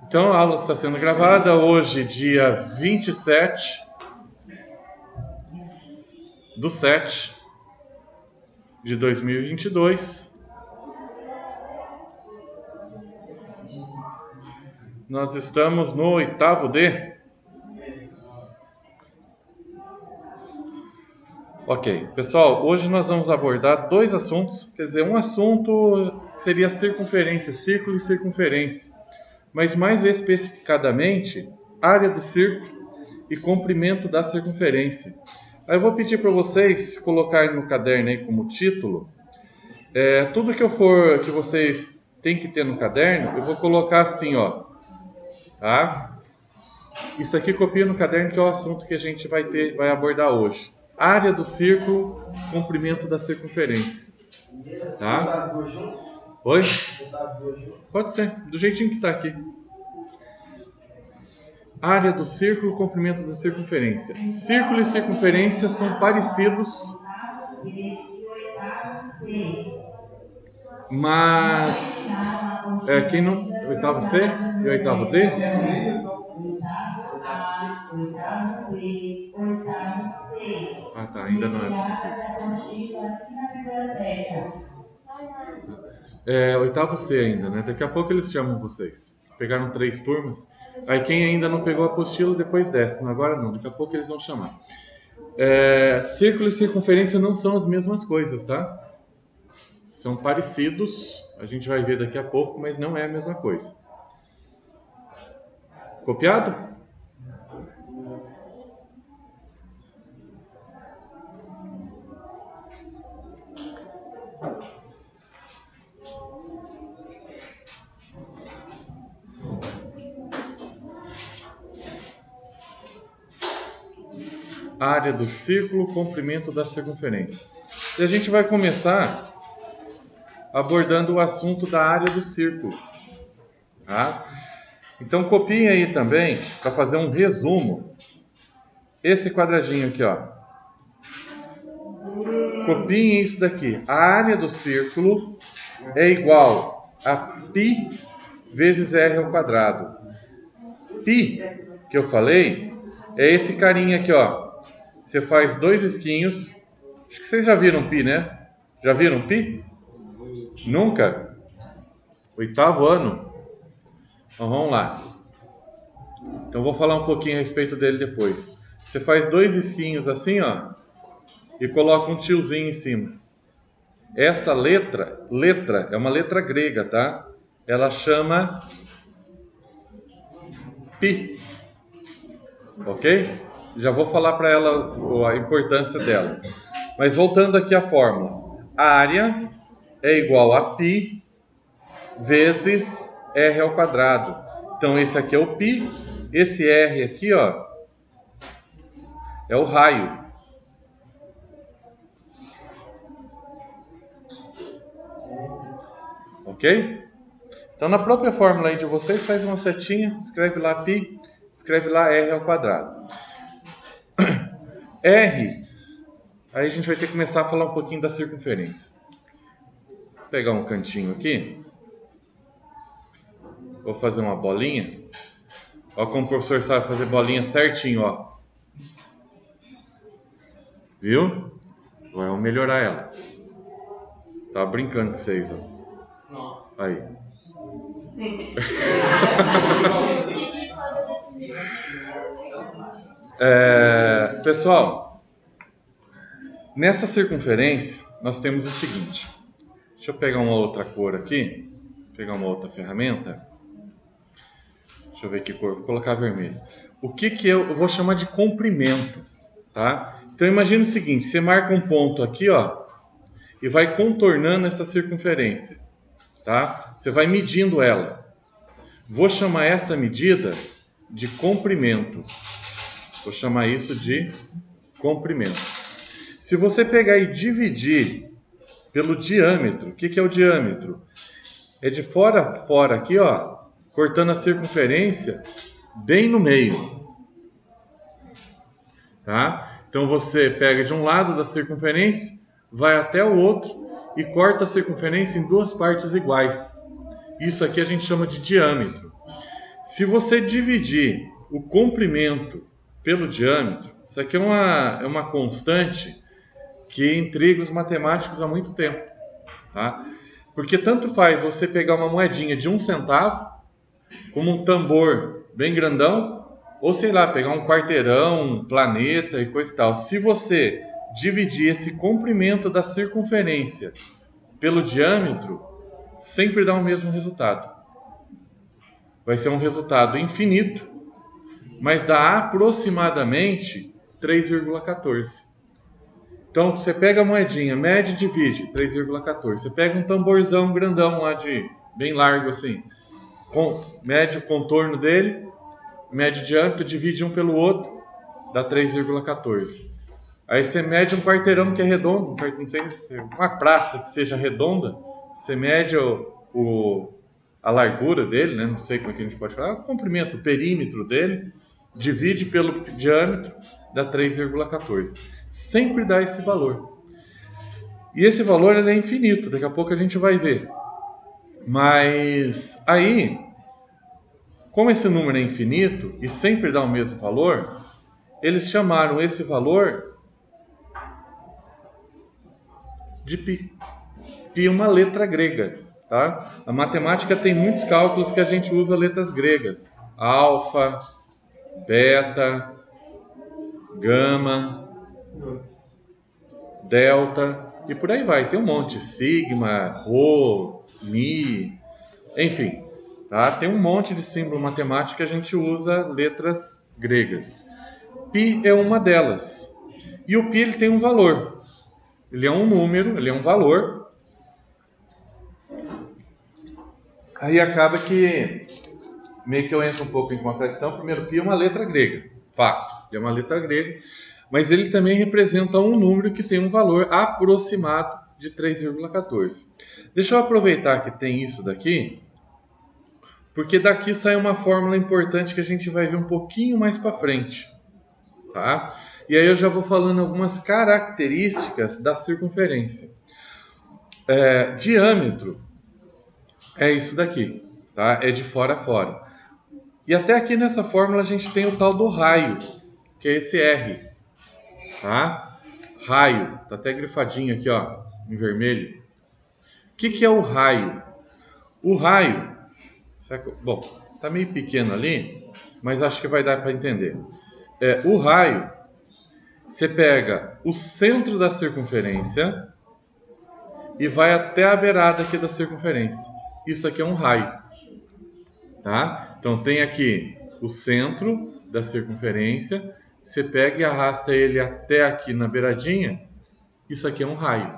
Então a aula está sendo gravada hoje, dia 27/7/2022. Nós estamos no oitavo D. Ok, pessoal, hoje nós vamos abordar dois assuntos, quer dizer, um assunto seria circunferência, círculo e circunferência, mas mais especificadamente, área do círculo e comprimento da circunferência. Aí eu vou pedir para vocês colocarem no caderno aí como título, tudo que vocês têm que ter no caderno, eu vou colocar assim, ó, tá? Isso aqui copia no caderno que é o assunto que a gente vai abordar hoje. Área do círculo, comprimento da circunferência. Tá? Oi? Pode ser, do jeitinho que está aqui. Área do círculo, comprimento da circunferência. Círculo e circunferência são parecidos, mas quem não... Oitavo C e oitavo D? Ah, tá, ainda não é para vocês. Oitavo C ainda, né? Daqui a pouco eles chamam vocês. Pegaram 3 turmas. Aí quem ainda não pegou a apostila, depois desce. Agora não, daqui a pouco eles vão chamar. Círculo e circunferência não são as mesmas coisas, tá? São parecidos, a gente vai ver daqui a pouco, mas não é a mesma coisa. Copiado? Área do círculo, comprimento da circunferência. E a gente vai começar abordando o assunto da área do círculo. Tá? Então copiem aí também, para fazer um resumo, esse quadradinho aqui, ó. Copiem isso daqui. A área do círculo é igual a π vezes r ao quadrado. Π, que eu falei, é esse carinha aqui, ó. Você faz 2 risquinhos. Acho que vocês já viram π, né? Já viram π? Nunca? Oitavo ano? Então vamos lá. Então vou falar um pouquinho a respeito dele depois. Você faz 2 risquinhos assim, ó, e coloca um tiozinho em cima. Essa letra é uma letra grega, tá? Ela chama π. Ok? Já vou falar para ela a importância dela. Mas voltando aqui à fórmula. A área é igual a π vezes r ao quadrado. Então esse aqui é o π, esse r aqui, ó, é o raio. Ok? Então na própria fórmula aí de vocês, faz uma setinha, escreve lá π, escreve lá r ao quadrado. R, aí a gente vai ter que começar a falar um pouquinho da circunferência. Vou pegar um cantinho aqui. Vou fazer uma bolinha. Olha como o professor sabe fazer bolinha certinho, ó. Viu? Agora vamos melhorar ela. Tava brincando com vocês, ó. Aí. Pessoal, nessa circunferência nós temos o seguinte. Deixa eu pegar uma outra cor aqui. Pegar uma outra ferramenta. Deixa eu ver que cor. Vou colocar vermelho. O que eu vou chamar de comprimento, tá? Então imagine o seguinte. Você marca um ponto aqui, ó, e vai contornando essa circunferência, tá? Você vai medindo ela. Vou chamar essa medida de comprimento. Vou chamar isso de comprimento. Se você pegar e dividir pelo diâmetro, o que é o diâmetro? É de fora a fora aqui, ó, cortando a circunferência bem no meio. Tá? Então você pega de um lado da circunferência, vai até o outro e corta a circunferência em 2 partes iguais. Isso aqui a gente chama de diâmetro. Se você dividir o comprimento pelo diâmetro, isso aqui é uma constante que intriga os matemáticos há muito tempo, tá? Porque tanto faz você pegar uma moedinha de 1 centavo, como um tambor bem grandão, ou sei lá, pegar um quarteirão, um planeta e coisa e tal. Se você dividir esse comprimento da circunferência pelo diâmetro, sempre dá o mesmo resultado. Vai ser um resultado infinito, mas dá aproximadamente 3,14. Então, você pega a moedinha, mede e divide, 3,14. Você pega um tamborzão grandão lá bem largo assim, mede o contorno dele, mede o diâmetro, divide um pelo outro, dá 3,14. Aí você mede um quarteirão que é redondo, não sei se uma praça que seja redonda, você mede a largura dele, né? Não sei como é que a gente pode falar, o comprimento, o perímetro dele, divide pelo diâmetro, dá 3,14. Sempre dá esse valor. E esse valor ele é infinito, daqui a pouco a gente vai ver. Mas aí, como esse número é infinito e sempre dá o mesmo valor, eles chamaram esse valor de π. Π é uma letra grega, tá? A matemática tem muitos cálculos que a gente usa letras gregas. Alfa, beta, gama, delta e por aí vai. Tem um monte, sigma, rho, mi, enfim, tá? Tem um monte de símbolo matemático que a gente usa letras gregas. Π é uma delas. E o π ele tem um valor. Ele é um número, ele é um valor. Aí acaba que meio que eu entro um pouco em contradição. Primeiro, π é uma letra grega, fato, é uma letra grega, mas ele também representa um número que tem um valor aproximado de 3,14. Deixa eu aproveitar que tem isso daqui, porque daqui sai uma fórmula importante que a gente vai ver um pouquinho mais para frente, tá? E aí eu já vou falando algumas características da circunferência. Diâmetro é isso daqui, tá? É de fora a fora. E até aqui nessa fórmula a gente tem o tal do raio, que é esse R, tá? Raio, tá até grifadinho aqui, ó, em vermelho. O que é o raio? O raio, bom, tá meio pequeno ali, mas acho que vai dar para entender. O raio, você pega o centro da circunferência e vai até a beirada aqui da circunferência. Isso aqui é um raio, tá? Então tem aqui o centro da circunferência, você pega e arrasta ele até aqui na beiradinha, isso aqui é um raio,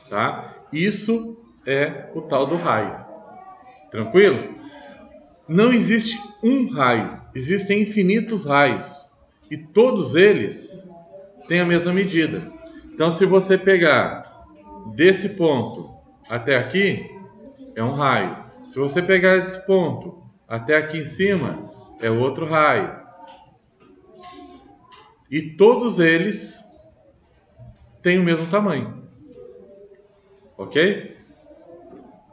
tá? Isso é o tal do raio. Tranquilo? Não existe um raio, existem infinitos raios e todos eles têm a mesma medida. Então se você pegar desse ponto até aqui, é um raio. Se você pegar desse ponto até aqui em cima, é outro raio. E todos eles têm o mesmo tamanho. Ok?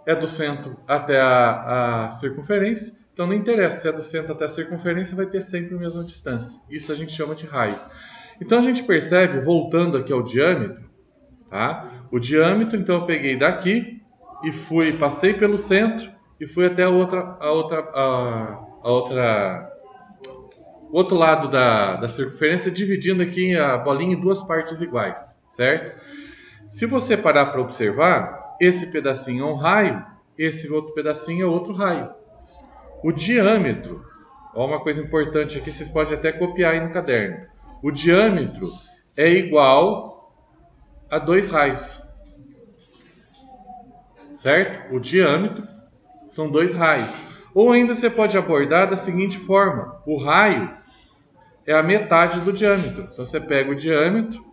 É do centro até a circunferência. Então não interessa se é do centro até a circunferência, vai ter sempre a mesma distância. Isso a gente chama de raio. Então a gente percebe, voltando aqui ao diâmetro, tá? O diâmetro, então eu peguei daqui e passei pelo centro e fui até o outro lado da circunferência, dividindo aqui a bolinha em duas partes iguais, certo? Se você parar para observar, esse pedacinho é um raio, esse outro pedacinho é outro raio. O diâmetro, ó, uma coisa importante aqui, vocês podem até copiar aí no caderno. O diâmetro é igual a 2 raios, certo? O diâmetro são 2 raios. Ou ainda você pode abordar da seguinte forma: o raio é a metade do diâmetro. Então você pega o diâmetro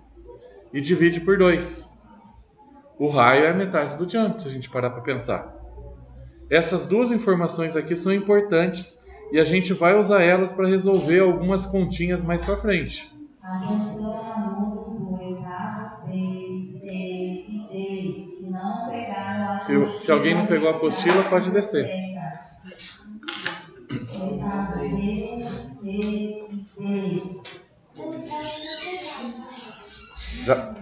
e divide por 2. O raio é a metade do diâmetro, se a gente parar para pensar. Essas duas informações aqui são importantes e a gente vai usar elas para resolver algumas continhas mais para frente. Atenção, alunos do oitavo B, C e D, que não pegaram a apostila. Se alguém não pegou a apostila, pode descer. B, C e D. Já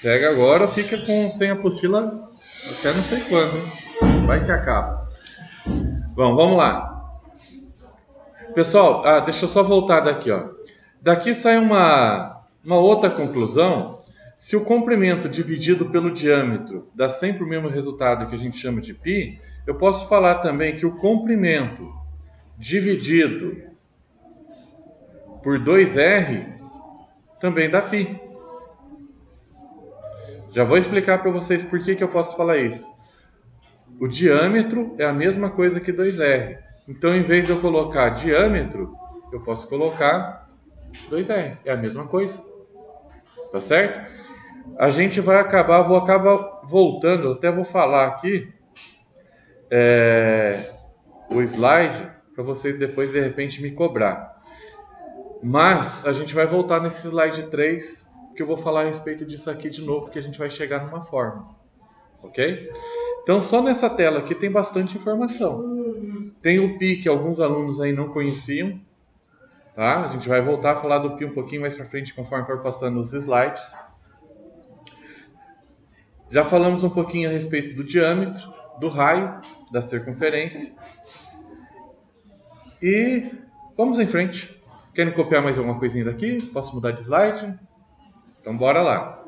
pega agora, fica sem apostila até não sei quando, hein? Vai que acaba. Bom, vamos lá. Pessoal, deixa eu só voltar daqui, ó. Daqui sai uma outra conclusão. Se o comprimento dividido pelo diâmetro dá sempre o mesmo resultado que a gente chama de π, eu posso falar também que o comprimento dividido por 2r também dá π. Já vou explicar para vocês por que eu posso falar isso. O diâmetro é a mesma coisa que 2r. Então, em vez de eu colocar diâmetro, eu posso colocar 2r. É a mesma coisa. Tá certo? A gente vou acabar voltando, eu até vou falar aqui o slide para vocês depois, de repente, me cobrar. Mas a gente vai voltar nesse slide 3, que eu vou falar a respeito disso aqui de novo, porque a gente vai chegar numa forma. Ok? Então, só nessa tela aqui tem bastante informação. Tem o π, que alguns alunos aí não conheciam. Tá? A gente vai voltar a falar do π um pouquinho mais para frente, conforme for passando os slides. Já falamos um pouquinho a respeito do diâmetro, do raio, da circunferência. E vamos em frente. Querem copiar mais alguma coisinha daqui? Posso mudar de slide? Então, bora lá.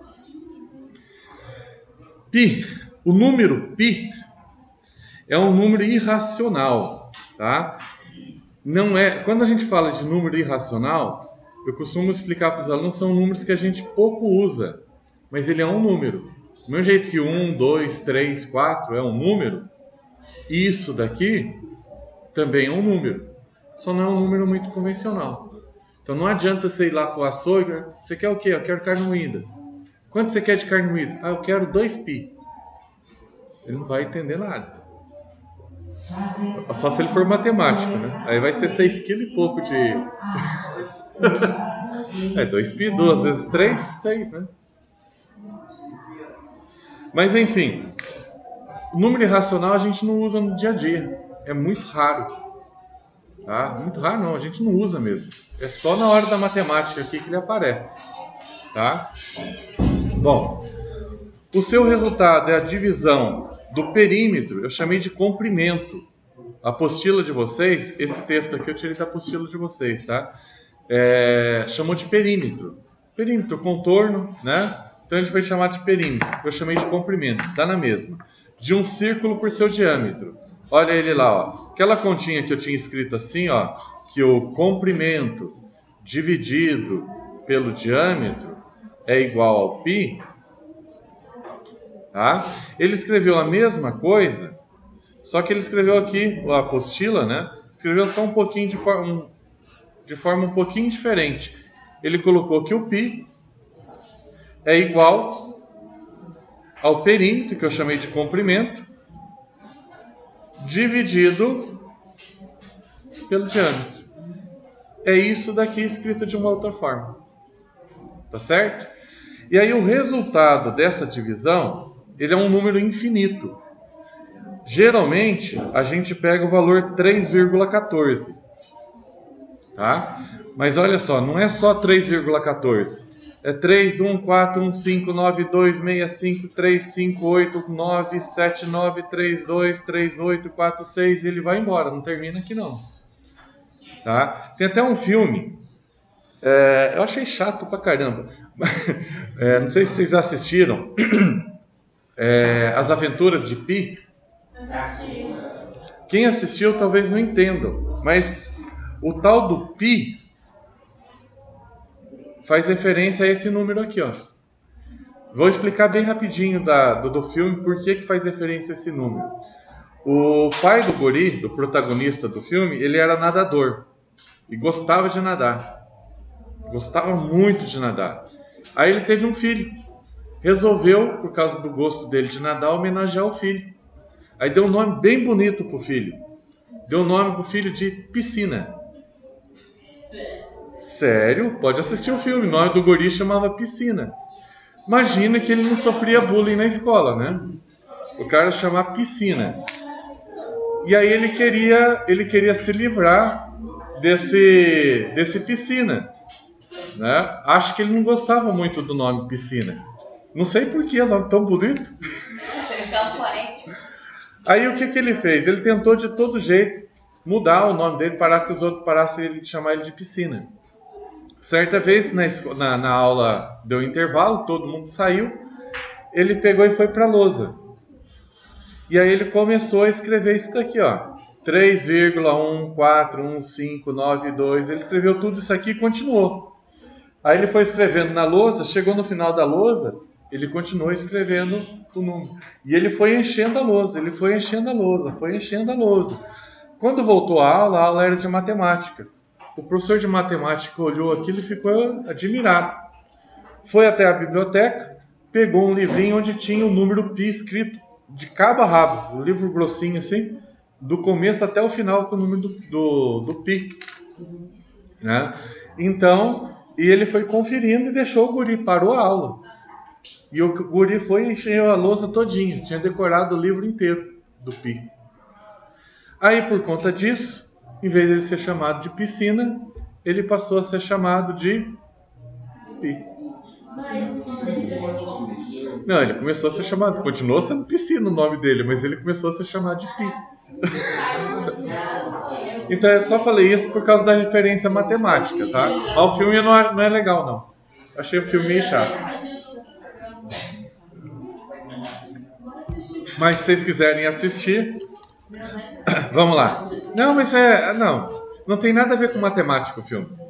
Π. O número π é um número irracional, tá? Não é. Quando a gente fala de número irracional, eu costumo explicar para os alunos, são números que a gente pouco usa, mas ele é um número. Do mesmo jeito que 1, 2, 3, 4 é um número, isso daqui também é um número. Só não é um número muito convencional. Então não adianta você ir lá para o açougue. Você quer o quê? Eu quero carne moída. Quanto você quer de carne moída? Eu quero 2π. Ele não vai entender nada. Só se ele for matemático, né? Aí vai ser 6 kg e pouco de... 2π, 2 vezes 3, 6, né? Mas enfim, o número irracional a gente não usa no dia a dia. É muito raro. Tá? Muito raro não, a gente não usa mesmo. É só na hora da matemática aqui que ele aparece. Tá? Bom, o seu resultado é a divisão do perímetro, eu chamei de comprimento. A apostila de vocês, esse texto aqui eu tirei da apostila de vocês, tá? Chamou de perímetro. Perímetro, contorno, né? Então a gente vai chamar de perímetro. Eu chamei de comprimento, tá na mesma. De um círculo por seu diâmetro. Olha ele lá, ó. Aquela continha que eu tinha escrito assim, ó, que o comprimento dividido pelo diâmetro é igual ao π. Tá? Ele escreveu a mesma coisa, só que ele escreveu aqui, a apostila, né? Escreveu só um pouquinho de forma um pouquinho diferente. Ele colocou que o π é igual ao perímetro, que eu chamei de comprimento, dividido pelo diâmetro. É isso daqui escrito de uma outra forma. Tá certo? E aí o resultado dessa divisão, ele é um número infinito. Geralmente, a gente pega o valor 3,14. Tá? Mas olha só, não é só 3,14. É 3, 1, 4, 1, 5, 9, 2, 6, 5, 3, 5, 8, 9, 7, 9, 3, 2, 3, 8, 4, 6. E ele vai embora, não termina aqui não. Tá? Tem até um filme, eu achei chato pra caramba. Não sei se vocês assistiram. As Aventuras de Pi. Quem assistiu talvez não entendam, mas o tal do Pi faz referência a esse número aqui, ó. Vou explicar bem rapidinho do filme por que faz referência a esse número. O pai do guri, do protagonista do filme, ele era nadador e gostava de nadar. Gostava muito de nadar. Aí ele teve um filho. Resolveu, por causa do gosto dele de nadar, homenagear o filho. Aí deu um nome bem bonito pro filho. Deu o nome pro filho de Piscina. Sério? Pode assistir o filme. O nome do guri chamava Piscina. Imagina que ele não sofria bullying na escola, né? O cara chamava Piscina. E aí ele queria se livrar desse piscina, né? Acho que ele não gostava muito do nome piscina. Não sei por que é um nome tão bonito. Aí o que ele fez? Ele tentou de todo jeito mudar o nome dele para que os outros parassem de chamar ele de piscina. Certa vez na aula deu intervalo, todo mundo saiu, ele pegou e foi para a lousa. E aí ele começou a escrever isso daqui, ó. 3,1415992. Ele escreveu tudo isso aqui e continuou. Aí ele foi escrevendo na lousa, chegou no final da lousa, ele continuou escrevendo o número. E ele foi enchendo a lousa, ele foi enchendo a lousa, foi enchendo a lousa. Quando voltou a aula era de matemática. O professor de matemática olhou aquilo e ficou admirado. Foi até a biblioteca, pegou um livrinho onde tinha o número pi escrito de cabo a rabo, um livro grossinho assim, do começo até o final com o número do pi. Né? Então, e ele foi conferindo e deixou o guri, parou a aula. E o guri foi e encheu a lousa todinha, tinha decorado o livro inteiro do pi. Aí, por conta disso, em vez de ele ser chamado de piscina, ele passou a ser chamado de pi. Não, ele começou a ser chamado, continuou sendo piscina o nome dele, mas ele começou a ser chamado de pi. Então eu só falei isso por causa da referência matemática, tá? Mas o filme não é legal, não. Achei o filme meio chato. Mas se vocês quiserem assistir, vamos lá. Não, mas não tem nada a ver com matemática o filme.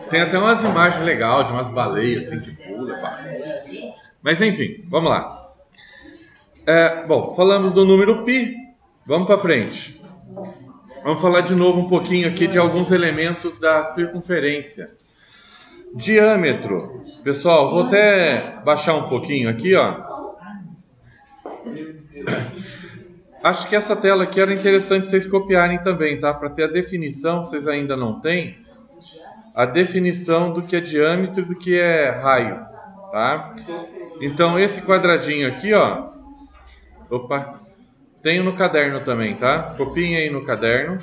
Tem até umas imagens legais de umas baleias assim que pula. Pá. Mas enfim, vamos lá. Bom, falamos do número pi. Vamos para frente. Vamos falar de novo um pouquinho aqui de alguns elementos da circunferência. Diâmetro. Pessoal, vou até baixar um pouquinho aqui, ó. Acho que essa tela aqui era interessante vocês copiarem também, tá? Para ter a definição, vocês ainda não têm, a definição do que é diâmetro e do que é raio, tá? Então, esse quadradinho aqui, ó. Opa! Tenho no caderno também, tá? Copiem aí no caderno.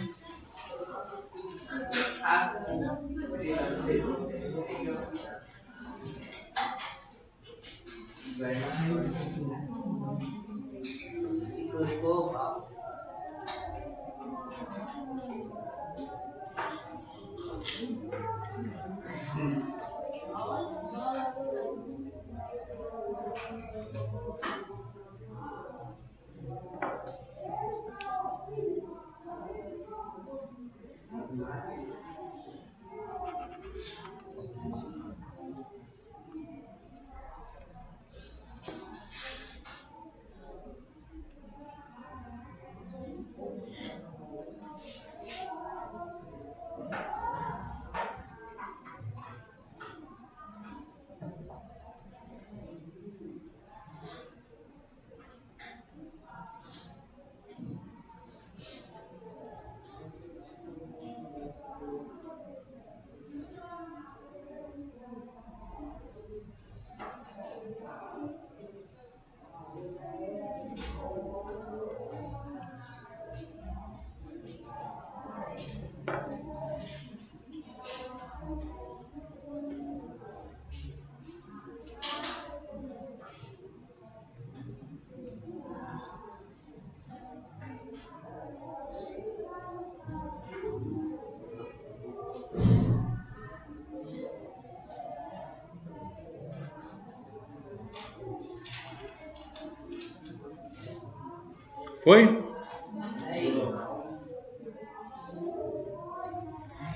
Foi?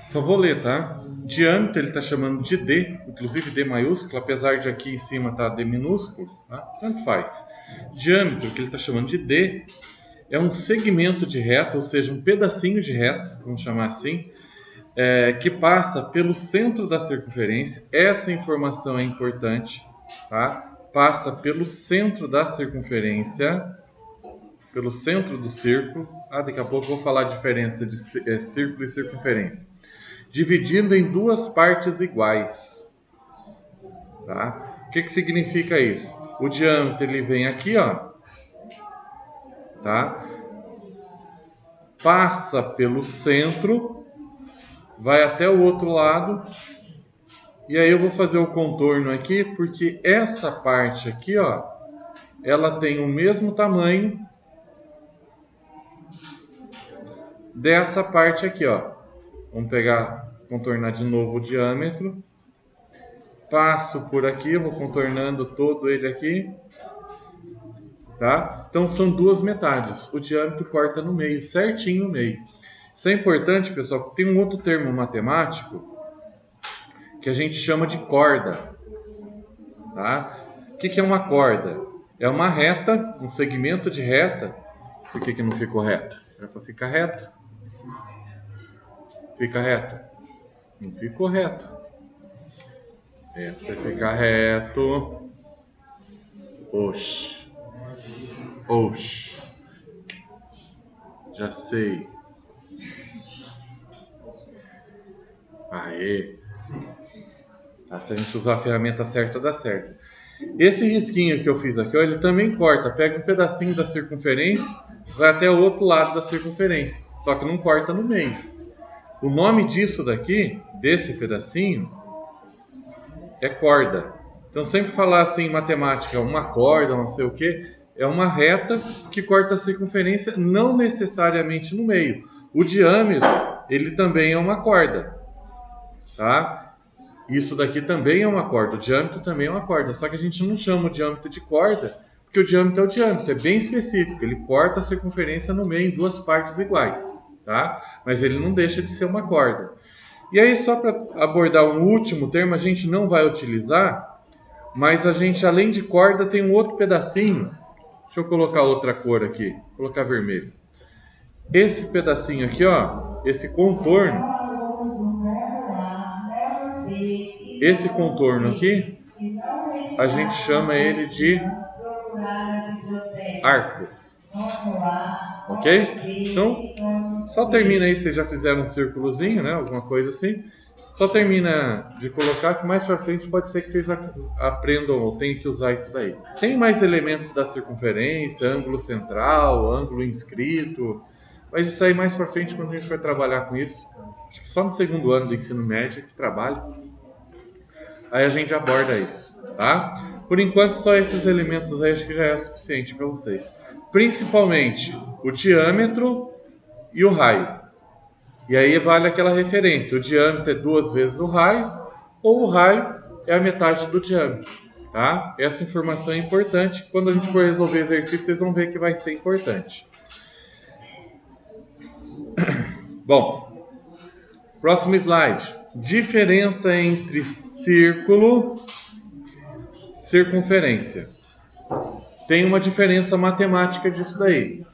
Só vou ler, tá? Diâmetro ele está chamando de D, inclusive D maiúsculo, apesar de aqui em cima tá D minúsculo, tá? Tanto faz. Diâmetro, que ele está chamando de D, é um segmento de reta, ou seja, um pedacinho de reta, vamos chamar assim, que passa pelo centro da circunferência. Essa informação é importante, tá? Passa pelo centro da circunferência, pelo centro do círculo. Daqui a pouco eu vou falar a diferença de círculo e circunferência. Dividindo em duas partes iguais. Tá? O que significa isso? O diâmetro ele vem aqui, ó. Tá? passa pelo centro, vai até o outro lado, e aí eu vou fazer o contorno aqui, porque essa parte aqui, ó, ela tem o mesmo tamanho dessa parte aqui, ó. Vamos pegar, contornar de novo o diâmetro. Passo por aqui, vou contornando todo ele aqui. Tá? Então são duas metades. O diâmetro corta no meio, certinho no meio. Isso é importante, pessoal. Tem um outro termo matemático que a gente chama de corda. Tá? O que é uma corda? É uma reta, um segmento de reta. Por que não ficou reto? Era para ficar reto. Fica reto. Não ficou reto. É, pra você ficar reto. Oxi. Já sei. Aê. Tá, se a gente usar a ferramenta certa, dá certo. Esse risquinho que eu fiz aqui, ó, ele também corta. Pega um pedacinho da circunferência, vai até o outro lado da circunferência. Só que não corta no meio. O nome disso daqui, desse pedacinho, é corda. Então sempre falar assim em matemática, uma corda, não sei o que, é uma reta que corta a circunferência, não necessariamente no meio. O diâmetro, ele também é uma corda, tá? Isso daqui também é uma corda, o diâmetro também é uma corda, só que a gente não chama o diâmetro de corda, porque o diâmetro é o diâmetro, é bem específico, ele corta a circunferência no meio em duas partes iguais, tá? Mas ele não deixa de ser uma corda. E aí, só para abordar um último termo, a gente não vai utilizar, mas a gente, além de corda, tem um outro pedacinho. Deixa eu colocar outra cor aqui, vou colocar vermelho. Esse pedacinho aqui, ó, esse contorno aqui, a gente chama ele de arco. Ok? Então, só termina aí, vocês já fizeram um círculozinho, né? Alguma coisa assim. Só termina de colocar, que mais pra frente pode ser que vocês aprendam ou tenham que usar isso daí. Tem mais elementos da circunferência, ângulo central, ângulo inscrito, mas isso aí mais pra frente, quando a gente vai trabalhar com isso, acho que só no segundo ano do ensino médio que trabalha, aí a gente aborda isso, tá? Por enquanto, só esses elementos aí acho que já é suficiente para vocês. Principalmente o diâmetro e o raio. E aí vale aquela referência, o diâmetro é 2 vezes o raio, ou o raio é a metade do diâmetro, tá? Essa informação é importante, quando a gente for resolver exercício, vocês vão ver que vai ser importante. Bom, próximo slide. Diferença entre círculo e circunferência. Tem uma diferença matemática disso daí.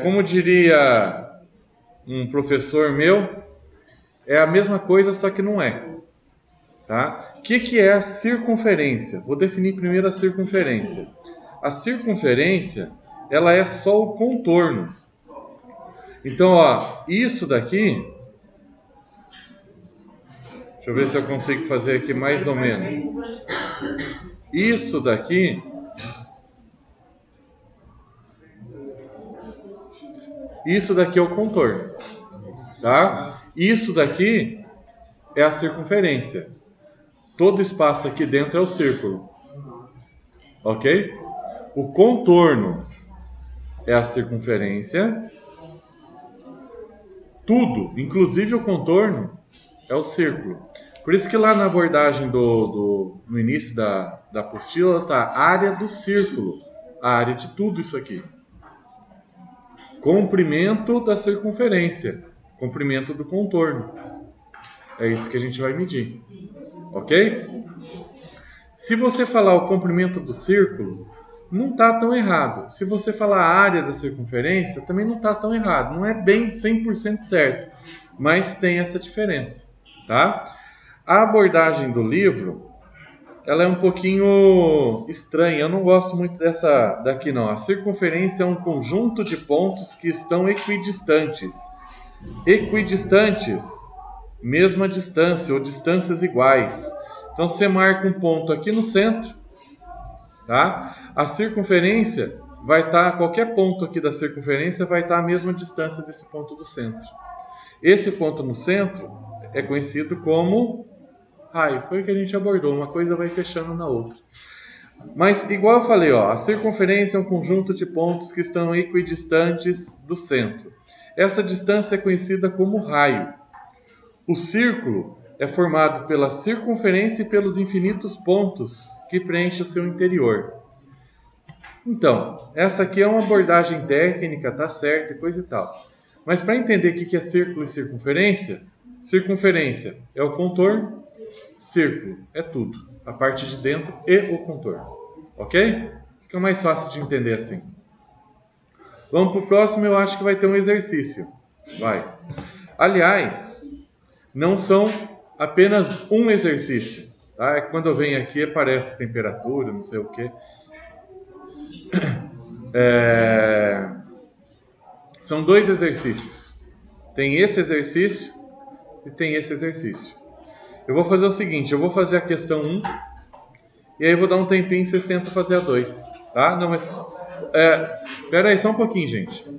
Como diria um professor meu, é a mesma coisa, só que não é. Tá? O que é a circunferência? Vou definir primeiro a circunferência. A circunferência, ela é só o contorno. Então, ó, isso daqui... Deixa eu ver se eu consigo fazer aqui mais ou menos. Isso daqui... Isso daqui é o contorno, tá? Isso daqui é a circunferência. Todo espaço aqui dentro é o círculo, ok? O contorno é a circunferência. Tudo, inclusive o contorno, é o círculo. Por isso que lá na abordagem no início da apostila está a área do círculo, a área de tudo isso aqui. Comprimento da circunferência, comprimento do contorno. É isso que a gente vai medir, ok? Se você falar o comprimento do círculo, não está tão errado. Se você falar a área da circunferência, também não está tão errado. Não é bem 100% certo, mas tem essa diferença, tá? A abordagem do livro, ela é um pouquinho estranha. Eu não gosto muito dessa daqui, não. A circunferência é um conjunto de pontos que estão equidistantes. Equidistantes, mesma distância ou distâncias iguais. Então você marca um ponto aqui no centro, tá? A circunferência vai estar, qualquer ponto aqui da circunferência vai estar a mesma distância desse ponto do centro. Esse ponto no centro é conhecido como raio. Foi o que a gente abordou, uma coisa vai fechando na outra. Mas, igual eu falei, ó, a circunferência é um conjunto de pontos que estão equidistantes do centro. Essa distância é conhecida como raio. O círculo é formado pela circunferência e pelos infinitos pontos que preenchem o seu interior. Então, essa aqui é uma abordagem técnica, tá certo e coisa e tal. Mas para entender o que é círculo e circunferência, circunferência é o contorno, círculo é tudo, a parte de dentro e o contorno. Ok? Fica mais fácil de entender assim. Vamos para o próximo, eu acho que vai ter um exercício. Vai. Aliás, não são apenas um exercício. Tá? Quando eu venho aqui aparece temperatura, não sei o quê. São 2 exercícios. Tem esse exercício e tem esse exercício. Eu vou fazer o seguinte, eu vou fazer a questão 1 e aí eu vou dar um tempinho e vocês tentam fazer a 2. Tá? Não, mas... Espera aí só um pouquinho, gente.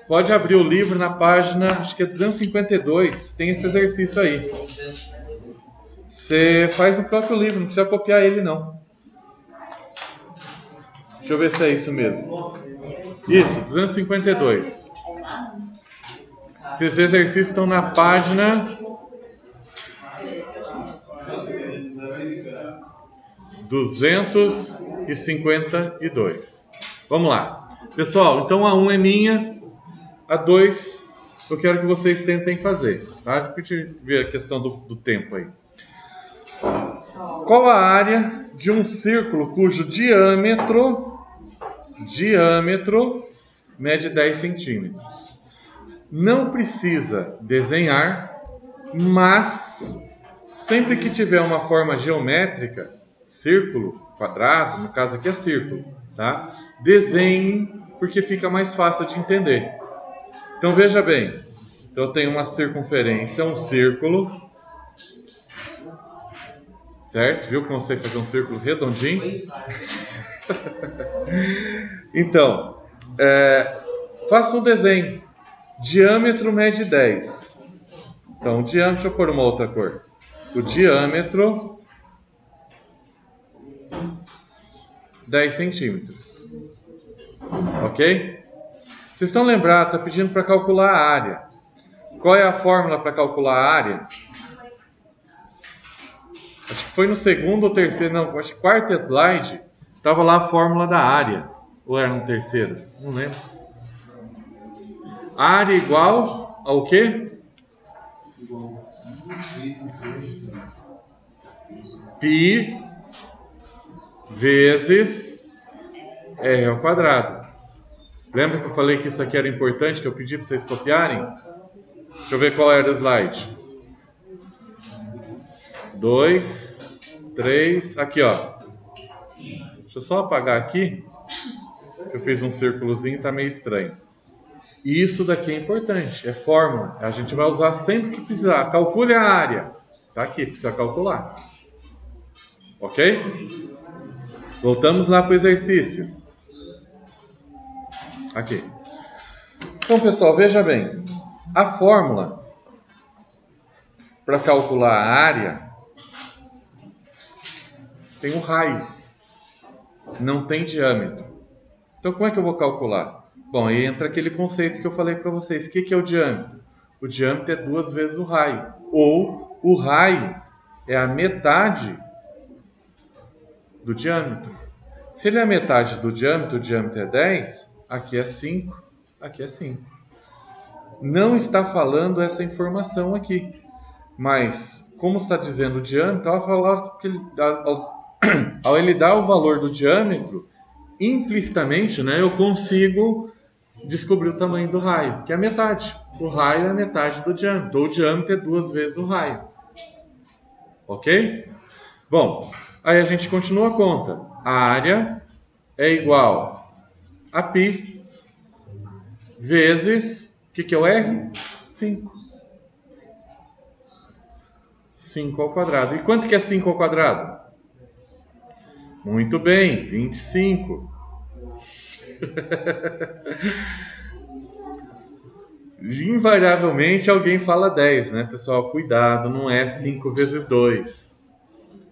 Pode abrir o livro na página, acho que é 252, tem esse exercício aí. Você faz no próprio livro, não precisa copiar ele não. Deixa eu ver se é isso mesmo. Isso, 252. Esses exercícios estão na página 252. Vamos lá. Pessoal, então a 1 é minha, a 2 eu quero que vocês tentem fazer. Tá? Deixa eu ver a questão do tempo aí. Qual a área de um círculo cujo diâmetro mede 10 centímetros? Não precisa desenhar, mas sempre que tiver uma forma geométrica, círculo, quadrado, no caso aqui é círculo, tá? Desenhe, porque fica mais fácil de entender. Então veja bem, eu tenho uma circunferência, um círculo, certo? Viu como eu sei fazer um círculo redondinho? Então, faça um desenho. Diâmetro mede 10. Então, o diâmetro, deixa eu pôr uma outra cor. O diâmetro, 10 centímetros. Ok? Vocês estão lembrados, está pedindo para calcular a área. Qual é a fórmula para calcular a área? Acho que foi no segundo ou terceiro, não, acho que quarto slide, estava lá a fórmula da área. Ou era no terceiro? Não lembro. Área igual ao quê? Pi vezes R ao quadrado. Lembra que eu falei que isso aqui era importante, que eu pedi para vocês copiarem? Deixa eu ver qual era o slide. 2, 3, aqui ó. Deixa eu só apagar aqui. Eu fiz um círculozinho, tá meio estranho. Isso daqui é importante, é fórmula. A gente vai usar sempre que precisar. Calcule a área. Tá aqui, precisa calcular. Ok? Voltamos lá para o exercício. Aqui. Então, pessoal, veja bem. A fórmula para calcular a área tem um raio. Não tem diâmetro. Então, como é que eu vou calcular? Bom, aí entra aquele conceito que eu falei para vocês. O que é o diâmetro? O diâmetro é 2 vezes o raio. Ou o raio é a metade do diâmetro. Se ele é a metade do diâmetro, o diâmetro é 10, aqui é 5, aqui é 5. Não está falando essa informação aqui. Mas, como está dizendo o diâmetro, ao ele dar o valor do diâmetro, implicitamente, né, eu consigo descobrir o tamanho do raio, que é a metade. O raio é a metade do diâmetro. O diâmetro é 2 vezes o raio. Ok? Bom, aí a gente continua a conta. A área é igual a π vezes, o que é o R? 5. 5 ao quadrado. E quanto que é 5 ao quadrado? Muito bem, 25. Invariavelmente alguém fala 10, né, pessoal? Cuidado, não é 5 vezes 2.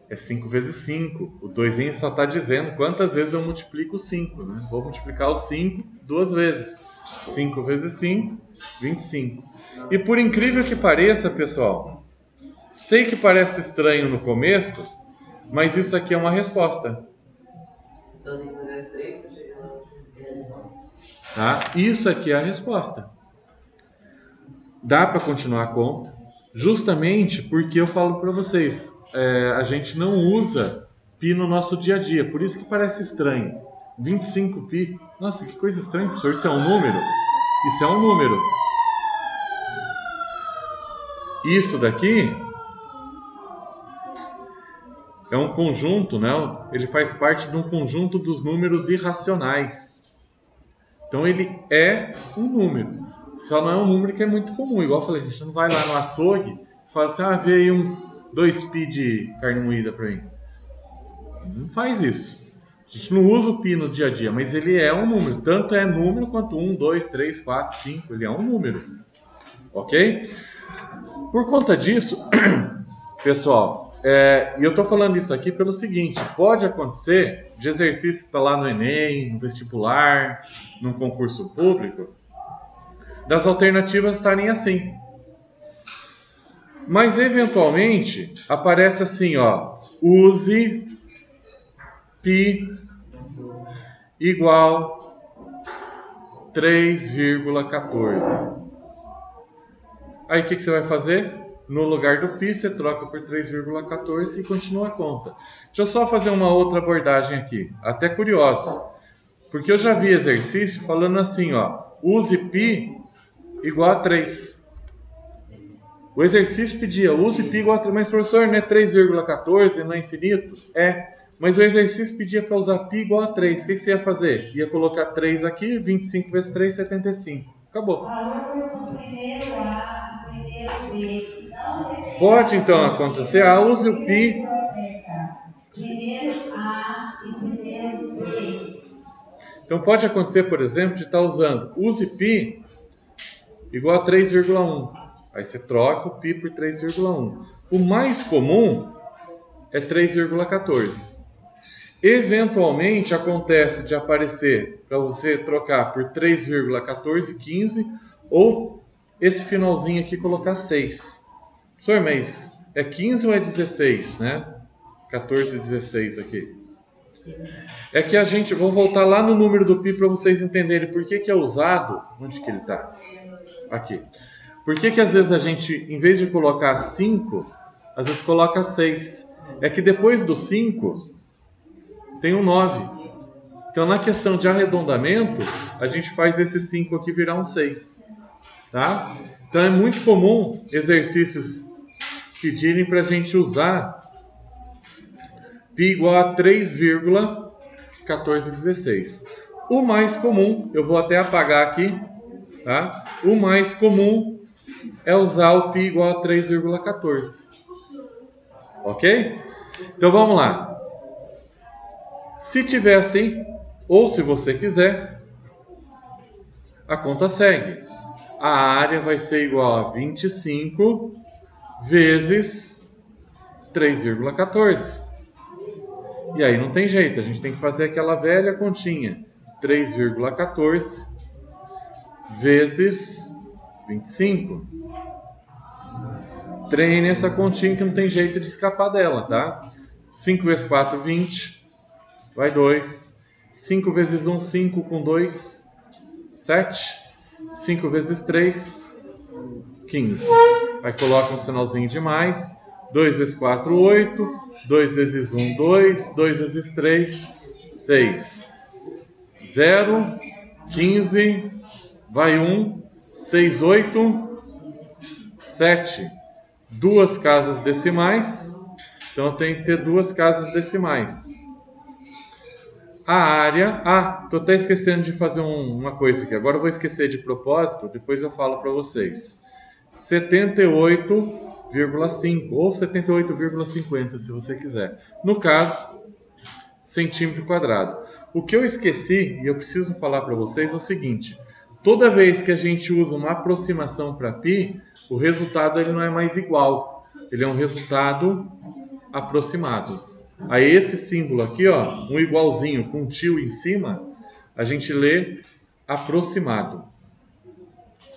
É 5 vezes 5. O 2 só está dizendo quantas vezes eu multiplico o 5, né? Vou multiplicar o 5 duas vezes. 5 vezes 5, 25. E por incrível que pareça, pessoal, sei que parece estranho no começo, mas isso aqui é uma resposta. Então tem que fazer as 3 para chegar na resposta. Tá? Isso aqui é a resposta. Dá para continuar a conta, justamente porque eu falo para vocês, a gente não usa pi no nosso dia a dia, por isso que parece estranho. 25 pi, nossa, que coisa estranha, professor, isso é um número? Isso é um número. Isso daqui é um conjunto, né? Ele faz parte de um conjunto dos números irracionais. Então ele é um número. Só não é um número que é muito comum. Igual eu falei, a gente não vai lá no açougue e fala assim, vê aí 2 pi de carne moída para mim. Não faz isso. A gente não usa o pi no dia a dia, mas ele é um número. Tanto é número quanto 1, 2, 3, 4, 5. Ele é um número. Ok? Por conta disso, pessoal, e eu estou falando isso aqui pelo seguinte, pode acontecer de exercício que está lá no Enem, no vestibular, num concurso público, das alternativas estarem assim. Mas, eventualmente, aparece assim, use π igual 3,14. Aí, o que você vai fazer? No lugar do π, você troca por 3,14 e continua a conta. Deixa eu só fazer uma outra abordagem aqui, até curiosa. Porque eu já vi exercício falando assim, use π igual a 3. O exercício pedia, use π igual a 3. Mas, professor, não é 3,14, não é infinito? Mas o exercício pedia para usar π igual a 3. O que você ia fazer? Ia colocar 3 aqui, 25 vezes 3, 75. Acabou. Pode, então, acontecer, use o π. Primeiro A e primeiro B. Então, pode acontecer, por exemplo, de estar usando use π igual a 3,1. Aí você troca o π por 3,1. O mais comum é 3,14. Eventualmente acontece de aparecer para você trocar por 3,1415 ou esse finalzinho aqui colocar 6. Professor, mas é 15 ou é 16, né? 14 e 16 aqui. É que a gente... Vou voltar lá no número do π para vocês entenderem por que é usado... Onde que ele está? Aqui. Por que às vezes a gente, em vez de colocar 5, às vezes coloca 6? É que depois do 5 tem um 9. Então, na questão de arredondamento, a gente faz esse 5 aqui virar um 6. Tá? Então, é muito comum exercícios pedirem para a gente usar π igual a 3,1416. O mais comum, eu vou até apagar aqui, tá? O mais comum é usar o π igual a 3,14. Ok? Então, vamos lá. Se tiver assim, ou se você quiser, a conta segue. A área vai ser igual a 25 vezes 3,14. E aí não tem jeito, a gente tem que fazer aquela velha continha. 3,14 vezes 25. Treine essa continha que não tem jeito de escapar dela, tá? 5 vezes 4, 20. Vai 2. 5 vezes 1, 5 com 2, 7. 5 vezes 3, 15. Aí coloca um sinalzinho de mais. 2 vezes 4, 8. 2 vezes 1, 2. 2 vezes 3, 6. 0, 15. Vai 1. 6, 8. 7. Duas casas decimais. Então eu tenho que ter duas casas decimais. A área... estou até esquecendo de fazer uma coisa aqui. Agora eu vou esquecer de propósito, depois eu falo para vocês. 78,5 ou 78,50, se você quiser. No caso, centímetro quadrado. O que eu esqueci, e eu preciso falar para vocês, é o seguinte. Toda vez que a gente usa uma aproximação para π, o resultado ele não é mais igual. Ele é um resultado aproximado. Aí esse símbolo aqui, ó, um igualzinho com um tio em cima, a gente lê aproximado.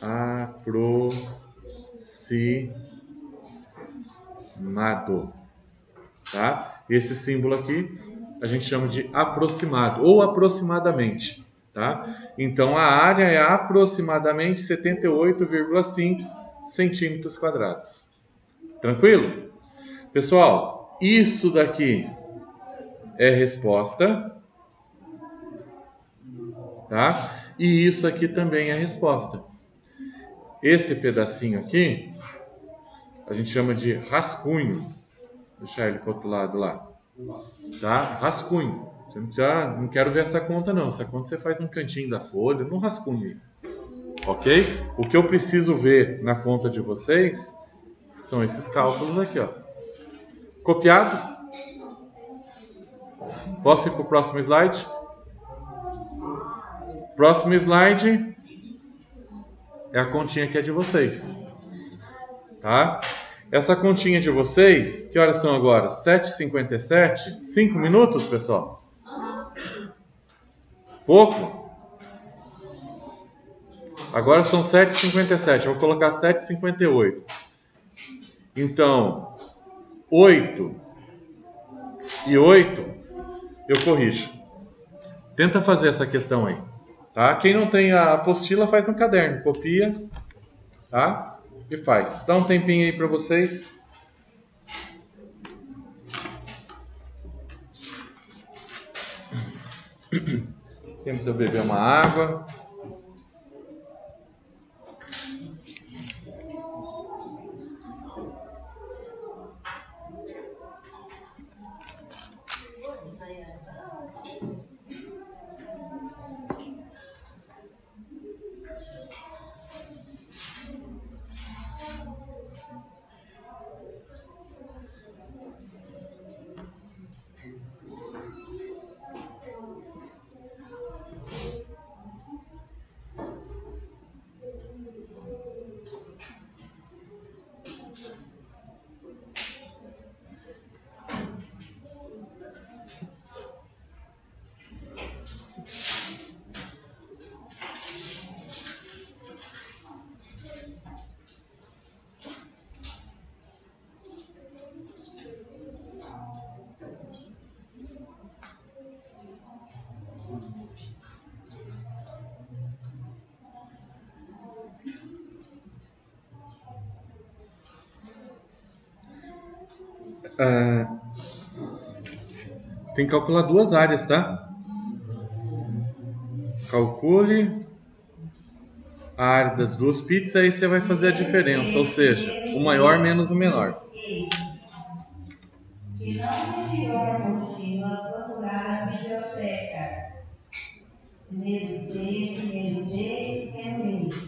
Aproximado. Tá? Esse símbolo aqui a gente chama de aproximado ou aproximadamente. Tá? Então a área é aproximadamente 78,5 centímetros quadrados. Tranquilo? Pessoal, isso daqui é resposta, tá? E isso aqui também é resposta. Esse pedacinho aqui a gente chama de rascunho. Vou deixar ele para o outro lado lá. Tá? Rascunho. Você não precisa, não quero ver essa conta não. Essa conta você faz no cantinho da folha, no rascunho. Ok? O que eu preciso ver na conta de vocês são esses cálculos aqui, ó. Copiado? Posso ir para o próximo slide? Próximo slide é a continha que é de vocês. Tá? Essa continha de vocês, que horas são agora? 7h57? 5 minutos, pessoal? Pouco? Agora são 7h57, eu vou colocar 7h58. Então, 8 e 8, eu corrijo. Tenta fazer essa questão aí, tá? Quem não tem a apostila, faz no caderno, copia, tá? E faz. Dá um tempinho aí para vocês. Tempo de eu beber uma água. Tem que calcular duas áreas, tá? Calcule a área das duas pizzas, aí você vai fazer a diferença, ou seja, o maior menos o menor. Que não retirou a apostila procurar a biblioteca. Primeiro C, primeiro D, primeiro E.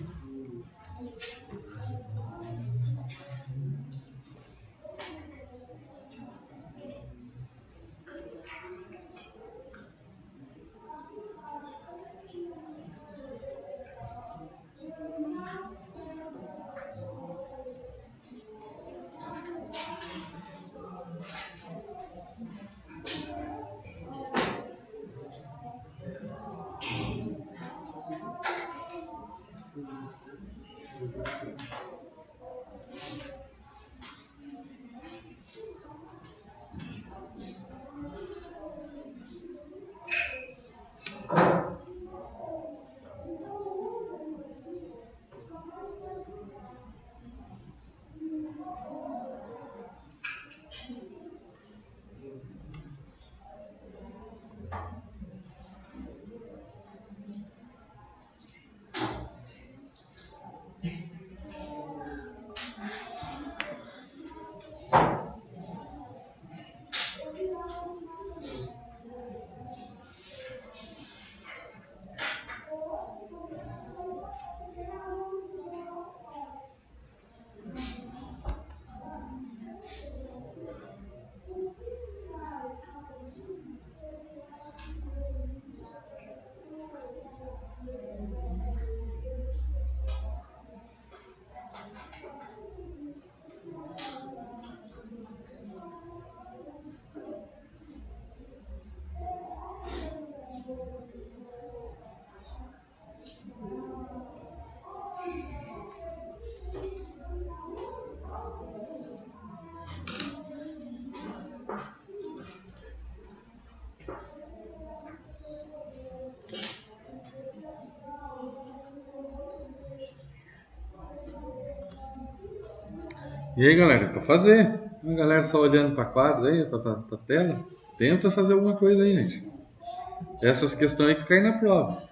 E aí, galera, para fazer? A galera só olhando para quadro aí, para tela. Tenta fazer alguma coisa aí, gente. Essas questões aí que caem na prova.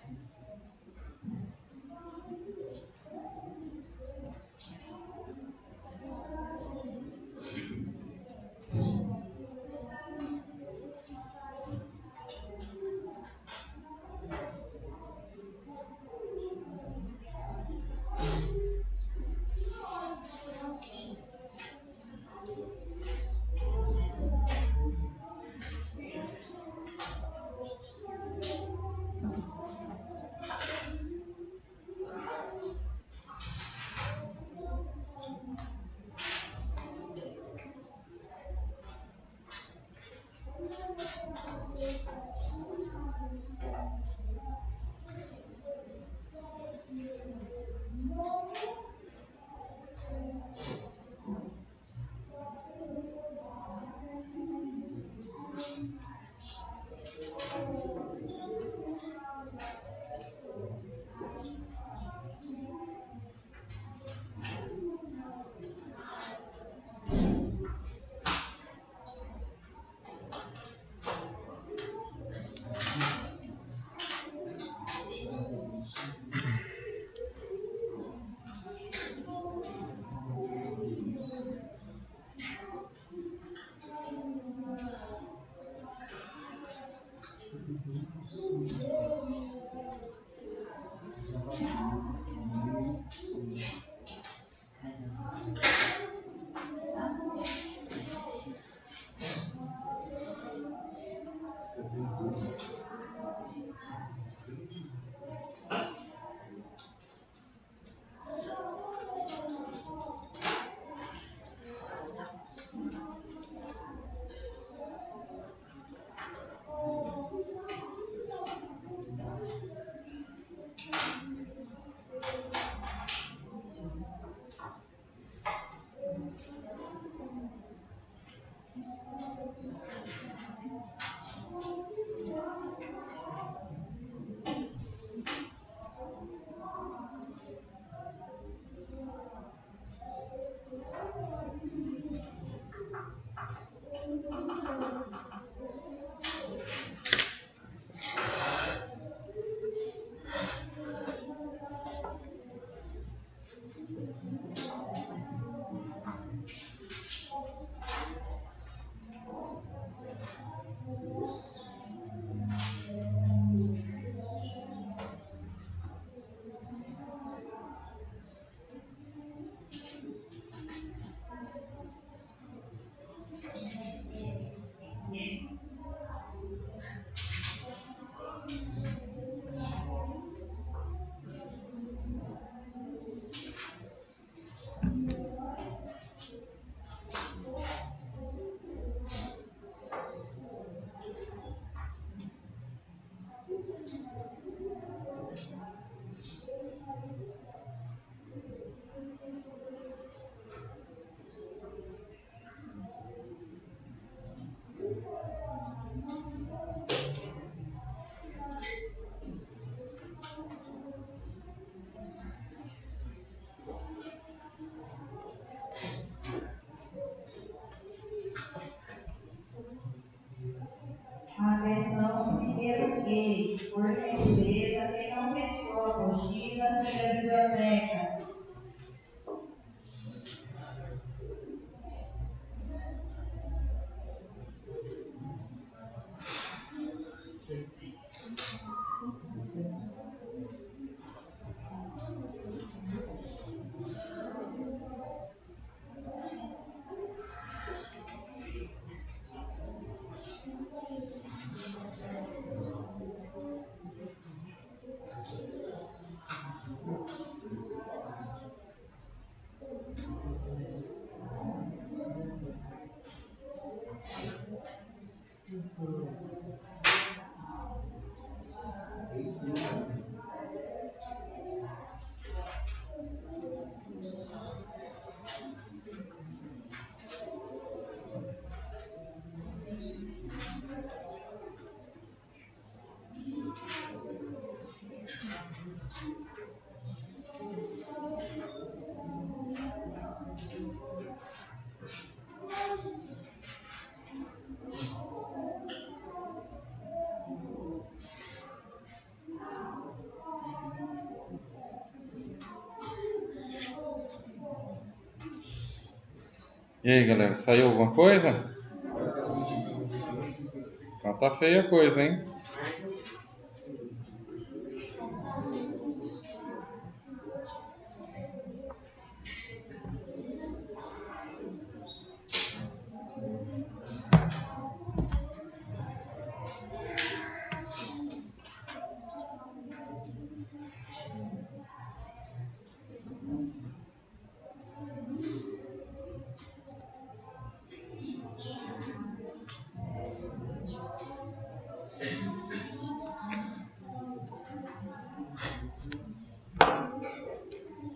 Atenção, primeiro que, por gentileza, quem não testou a apostila, fica na biblioteca. E aí, galera, saiu alguma coisa? Então tá feia a coisa, hein?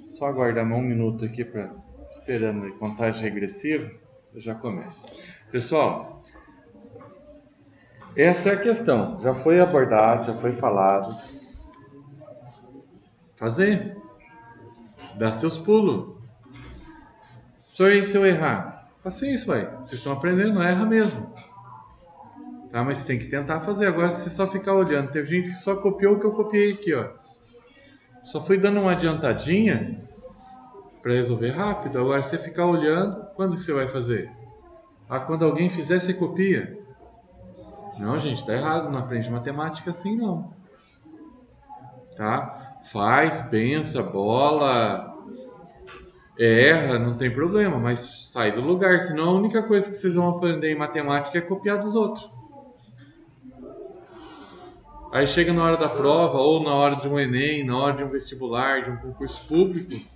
Só aguardar um minuto aqui para esperando a contagem regressiva, eu já começo. Pessoal, essa é a questão. Já foi abordado, já foi falado. Fazer. Dar seus pulos. Se eu errar, paciência, vai. Vocês estão aprendendo, erra mesmo. Tá? Mas tem que tentar fazer. Agora, se só ficar olhando, teve gente que só copiou o que eu copiei aqui, ó. Só fui dando uma adiantadinha para resolver rápido. Agora, se você ficar olhando, quando que você vai fazer? Quando alguém fizer, você copia. Não, gente, tá errado. Não aprende matemática assim, não. Tá? Faz, pensa, bola, erra, não tem problema, mas sai do lugar. Senão a única coisa que vocês vão aprender em matemática é copiar dos outros. Aí chega na hora da prova, ou na hora de um Enem, na hora de um vestibular, de um concurso público,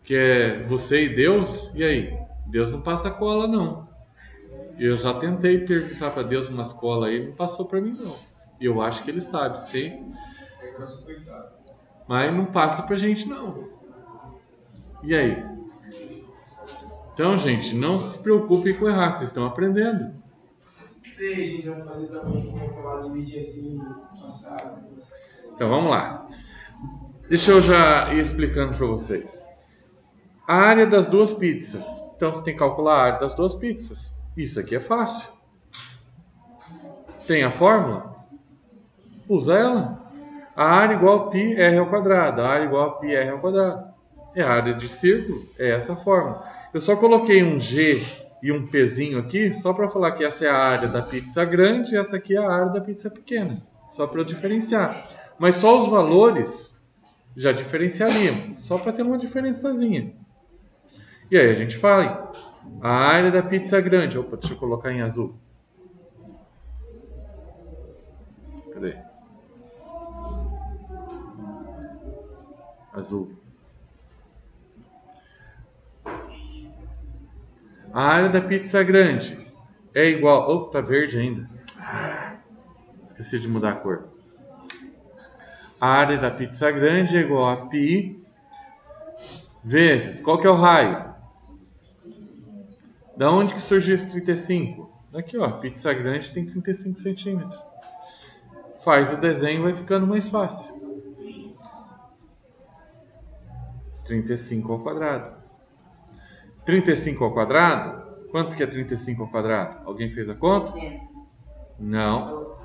que é você e Deus, e aí? Deus não passa cola, não. Eu já tentei perguntar para Deus umas colas aí, não passou para mim, não. E eu acho que ele sabe, sim. Mas não passa pra gente, não. E aí? Então, gente, não se preocupem com errar, vocês estão aprendendo. Sei, a gente vai fazer também, vamos falar de vídeo assim, passado. Então, vamos lá. Deixa eu já ir explicando para vocês. A área das duas pizzas. Então, você tem que calcular a área das duas pizzas. Isso aqui é fácil. Tem a fórmula? Usa ela. A área igual a π r ao quadrado. A área igual a π r ao quadrado. É a área de círculo. É essa a fórmula. Eu só coloquei um G e um Pzinho aqui, só para falar que essa é a área da pizza grande e essa aqui é a área da pizza pequena. Só para eu diferenciar. Mas só os valores já diferenciariam. Só para ter uma diferençazinha. E aí a gente fala a área da pizza grande. Opa, deixa eu colocar em azul. Cadê? Azul. A área da pizza grande é igual... Oh, tá verde ainda. Esqueci de mudar a cor. A área da pizza grande é igual a π vezes... Qual que é o raio? Da onde que surgiu esse 35? Aqui, ó. A pizza grande tem 35 centímetros. Faz o desenho e vai ficando mais fácil. 35 ao quadrado. 35 ao quadrado? Quanto que é 35 ao quadrado? Alguém fez a conta? Não.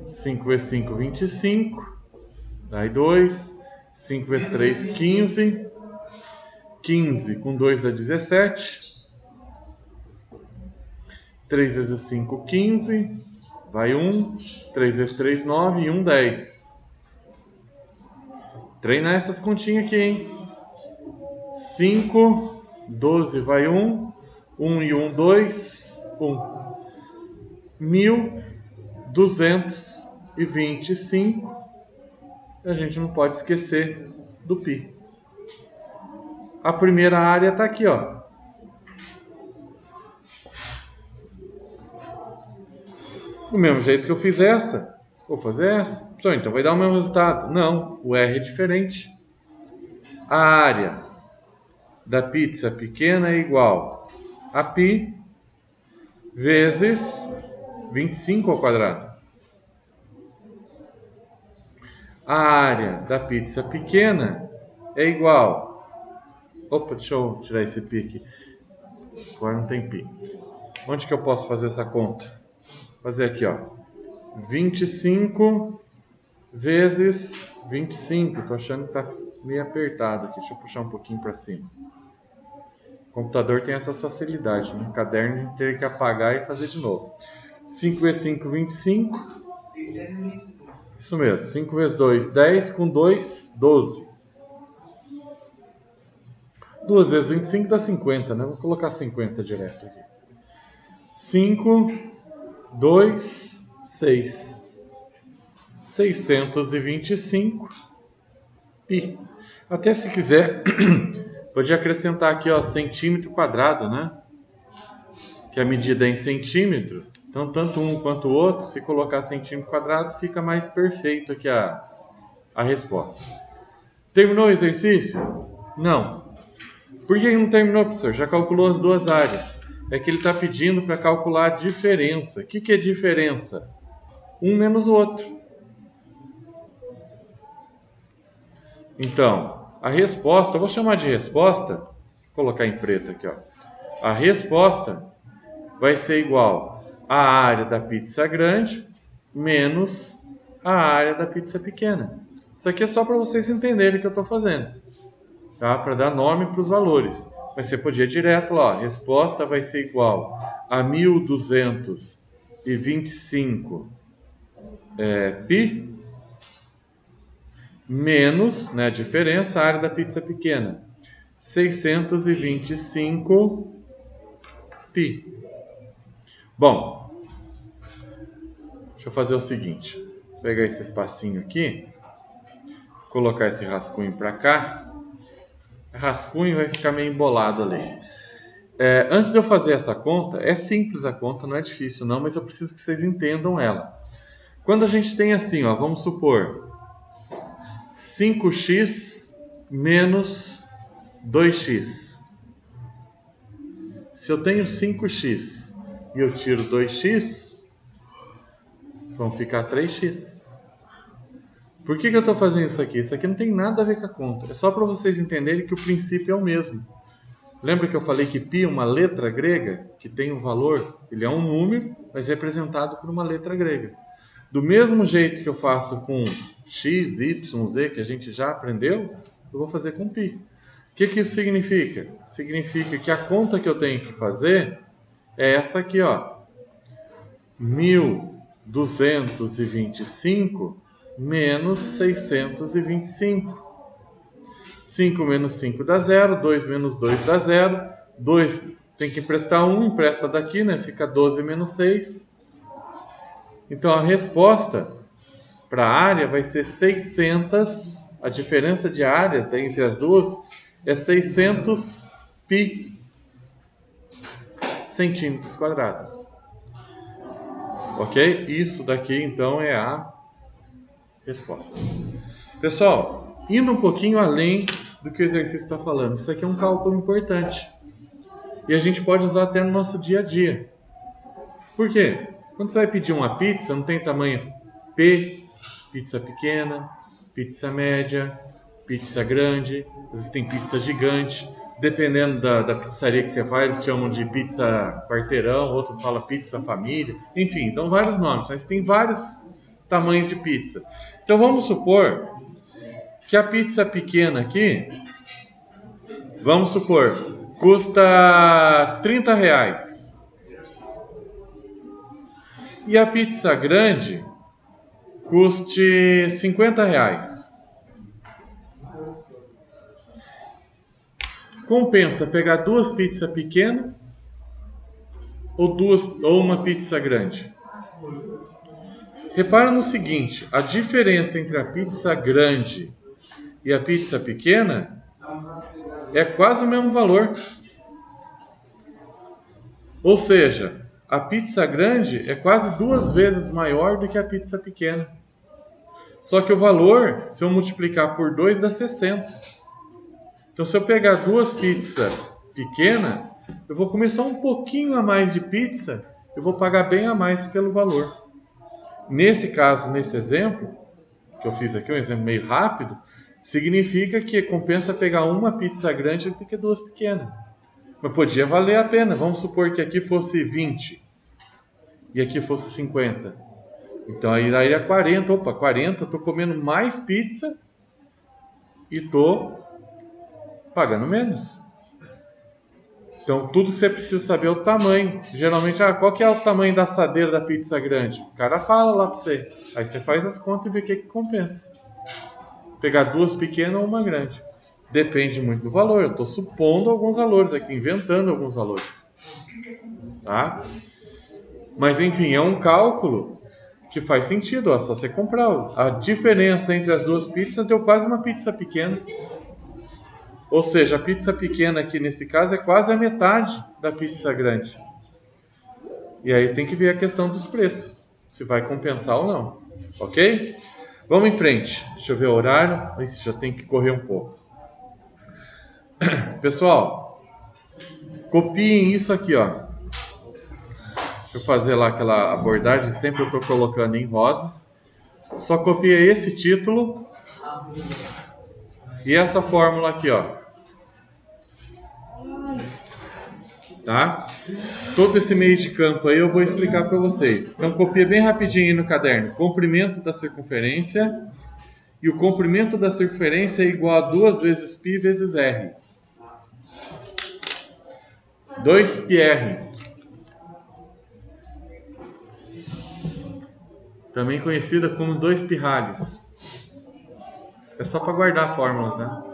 5 vezes 5, 25. Daí 2. 5 vezes 3, 15. 15 com 2 dá 17. 3 vezes 5, 15. Vai 1. 3 vezes 3, 9. E 1, 10. Treinar essas continhas aqui, hein? 5, 12 vai 1. 1 e 1, 2. 1. 1.225. A gente não pode esquecer do π. A primeira área está aqui, ó. Do mesmo jeito que eu fiz essa, vou fazer essa. Então vai dar o mesmo resultado. Não, o R é diferente. A área da pizza pequena é igual a π vezes 25 ao quadrado. a área da pizza pequena é igual... Opa, deixa eu tirar esse pi aqui. Agora não tem pi. Onde que eu posso fazer essa conta? Vou fazer aqui, ó. 25 vezes 25. Tô achando que tá meio apertado aqui. Deixa eu puxar um pouquinho para cima. O computador tem essa facilidade, né? O caderno ter que apagar e fazer de novo. 5 vezes 5, 25. 625. Isso mesmo. 5 vezes 2, 10. Com 2, 12. 2 vezes 25 dá 50, né? Vou colocar 50 direto aqui. 5, 2, 6. 625 pi. Até se quiser, podia acrescentar aqui, ó, centímetro quadrado, né? Que a medida é em centímetro. Então, tanto um quanto o outro, se colocar centímetro quadrado, fica mais perfeito aqui a resposta. Terminou o exercício? Não. Por que não terminou, professor? Já calculou as duas áreas. É que ele está pedindo para calcular a diferença. O que é diferença? Um menos o outro. Então, a resposta, eu vou chamar de resposta, vou colocar em preto aqui, ó. A resposta vai ser igual à área da pizza grande menos a área da pizza pequena. Isso aqui é só para vocês entenderem o que eu estou fazendo, tá? Para dar nome para os valores. Mas você podia ir direto lá, ó. A resposta vai ser igual a 1.225 pi menos, né, a diferença, a área da pizza pequena, 625 pi. Bom, deixa eu fazer o seguinte. Vou pegar esse espacinho aqui, colocar esse rascunho para cá. O rascunho vai ficar meio embolado ali. Antes de eu fazer essa conta, é simples a conta, não é difícil não, mas eu preciso que vocês entendam ela. Quando a gente tem assim, ó, vamos supor 5x menos 2x. Se eu tenho 5x e eu tiro 2x, vão ficar 3x. Por que eu estou fazendo isso aqui? Isso aqui não tem nada a ver com a conta. É só para vocês entenderem que o princípio é o mesmo. Lembra que eu falei que π é uma letra grega que tem um valor? Ele é um número, mas representado por uma letra grega. Do mesmo jeito que eu faço com x, y, z, que a gente já aprendeu, eu vou fazer com π. O que isso significa? Significa que a conta que eu tenho que fazer é essa aqui, ó. 1.225 menos 625. 5 menos 5 dá 0, 2 menos 2 dá 0. 2 tem que emprestar 1, empresta daqui, né? Fica 12 menos 6. Então, a resposta para a área vai ser 600, a diferença de área entre as duas é 600 pi centímetros quadrados. Ok? Isso daqui, então, é a resposta. Pessoal, indo um pouquinho além do que o exercício está falando, isso aqui é um cálculo importante. E a gente pode usar até no nosso dia a dia. Por quê? Quando você vai pedir uma pizza, não tem tamanho P, pizza pequena, pizza média, pizza grande, às vezes tem pizza gigante. Dependendo da pizzaria que você vai, eles chamam de pizza quarteirão, outros falam pizza família, enfim, dão vários nomes, mas tem vários tamanhos de pizza. Então vamos supor que a pizza pequena aqui, vamos supor, custa R$30. E a pizza grande custe R$50. Compensa pegar duas pizzas pequenas ou uma pizza grande? Repara no seguinte, a diferença entre a pizza grande e a pizza pequena é quase o mesmo valor. Ou seja, a pizza grande é quase 2 vezes maior do que a pizza pequena. Só que o valor, se eu multiplicar por 2, dá 60. Então, se eu pegar duas pizzas pequenas, eu vou comer só um pouquinho a mais de pizza, eu vou pagar bem a mais pelo valor. Nesse caso, nesse exemplo, que eu fiz aqui, um exemplo meio rápido, significa que compensa pegar uma pizza grande do que duas pequenas. Mas podia valer a pena. Vamos supor que aqui fosse 20 e aqui fosse 50. Então aí daria 40. Opa, 40, eu tô comendo mais pizza e tô pagando menos. Então tudo que você precisa saber é o tamanho. Geralmente, qual que é o tamanho da assadeira da pizza grande? O cara fala lá pra você. Aí você faz as contas e vê o que compensa. Pegar duas pequenas ou uma grande. Depende muito do valor. Eu estou supondo alguns valores aqui, inventando alguns valores. Tá? Mas enfim, é um cálculo que faz sentido. Só você comprar. A diferença entre as duas pizzas deu quase uma pizza pequena. Ou seja, a pizza pequena aqui nesse caso é quase a metade da pizza grande. E aí tem que ver a questão dos preços. Se vai compensar ou não. Ok? Vamos em frente. Deixa eu ver o horário. Ixi, já tem que correr um pouco. Pessoal, copiem isso aqui, ó. Deixa eu fazer lá aquela abordagem. Sempre eu estou colocando em rosa. Só copia esse título e essa fórmula aqui, ó. Tá? Todo esse meio de campo aí eu vou explicar para vocês. Então copia bem rapidinho aí no caderno. Comprimento da circunferência. E o comprimento da circunferência é igual a 2 vezes π vezes r. 2πr. Também conhecida como 2 pirralhos. É só para guardar a fórmula, tá?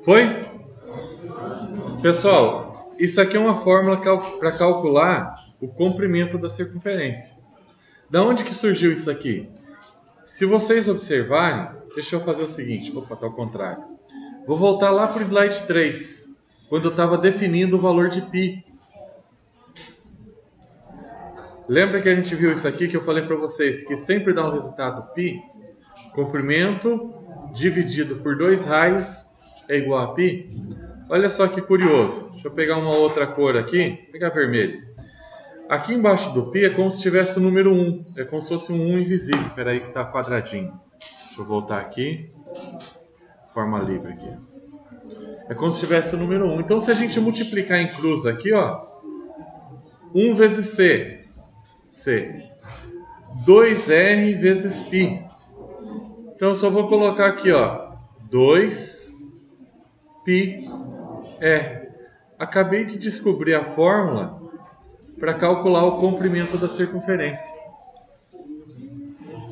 Foi? Pessoal, isso aqui é uma fórmula para calcular o comprimento da circunferência. Da onde que surgiu isso aqui? Se vocês observarem, deixa eu fazer o seguinte, opa, tá ao contrário. Vou voltar lá para o slide 3, quando eu estava definindo o valor de π. Lembra que a gente viu isso aqui que eu falei para vocês, que sempre dá um resultado π? Comprimento dividido por 2 raios é igual a π? Olha só que curioso. Deixa eu pegar uma outra cor aqui. Vou pegar vermelho. Aqui embaixo do π é como se tivesse o número 1. É como se fosse um 1 invisível. Espera aí que está quadradinho. Deixa eu voltar aqui. Forma livre aqui. É como se tivesse o número 1. Então se a gente multiplicar em cruz aqui, ó. 1 vezes C. C. 2R vezes π. Então eu só vou colocar aqui, ó. 2πr. Acabei de descobrir a fórmula para calcular o comprimento da circunferência.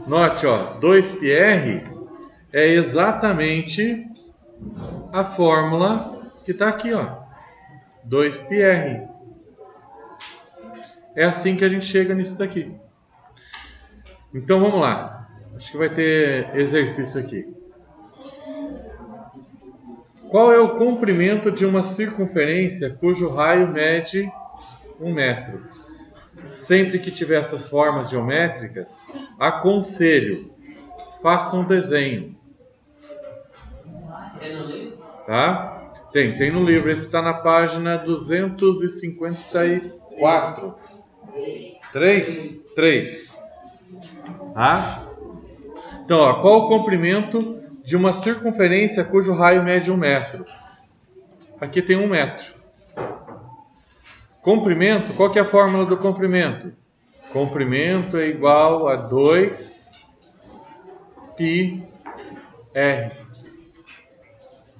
Note, ó, 2πr é exatamente a fórmula que está aqui, ó. 2πr. É assim que a gente chega nisso daqui. Então vamos lá. Acho que vai ter exercício aqui. Qual é o comprimento de uma circunferência cujo raio mede 1 metro? Sempre que tiver essas formas geométricas, aconselho, faça um desenho. Tem no livro? Tá? Tem no livro. Esse está na página 254. 3. Tá? Então, ó, qual o comprimento de uma circunferência cujo raio mede 1 metro? Aqui tem 1 metro. Comprimento, qual que é a fórmula do comprimento? Comprimento é igual a 2πr.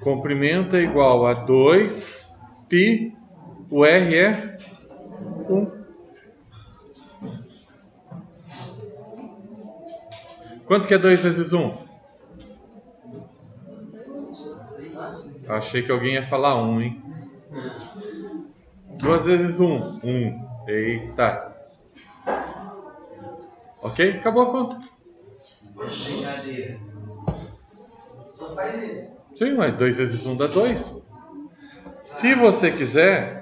Comprimento é igual a 2π. O R é 1. Quanto que é 2 vezes 1? Achei que alguém ia falar 1, hein? 2 vezes 1. 1. Eita. Ok? Acabou a conta. Brincadeira. Só faz isso. Sim, mas 2 vezes 1 dá 2. Se você quiser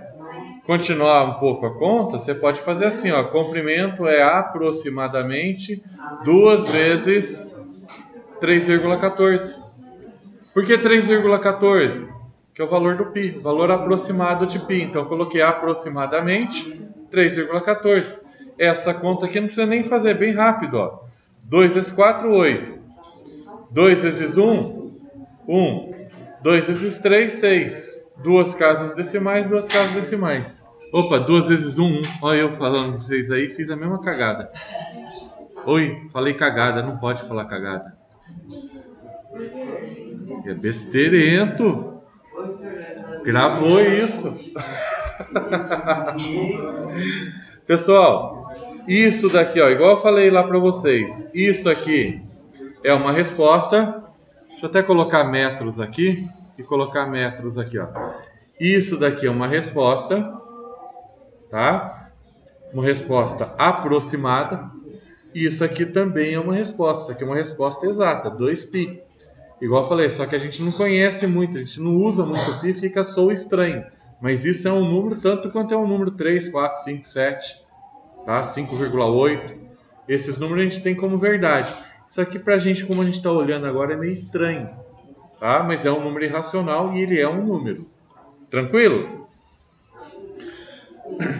continuar um pouco a conta, você pode fazer assim, ó. Comprimento é aproximadamente 2 vezes 3,14. Por que 3,14? Que é o valor do π, o valor aproximado de π. Então, eu coloquei aproximadamente 3,14. Essa conta aqui não precisa nem fazer, é bem rápido, ó. 2 vezes 4, 8. 2 vezes 1, 1. 2 vezes 3, 6. 2 casas decimais, 2 casas decimais. Opa, 2 vezes 1, 1. Olha eu falando com vocês aí, fiz a mesma cagada. Oi, falei cagada, não pode falar cagada. É besteirento. Gravou isso. Pessoal, isso daqui, ó, igual eu falei lá para vocês, isso aqui é uma resposta. Deixa eu até colocar metros aqui e colocar metros aqui, ó. Isso daqui é uma resposta, tá? Uma resposta aproximada. Isso aqui também é uma resposta. Isso aqui é uma resposta exata, 2π. Igual eu falei, só que a gente não conhece muito, a gente não usa muito π, fica só estranho. Mas isso é um número tanto quanto é um número 3, 4, 5, 7, tá? 5,8. Esses números a gente tem como verdade. Isso aqui pra gente, como a gente está olhando agora, é meio estranho, tá? Mas é um número irracional e ele é um número. Tranquilo?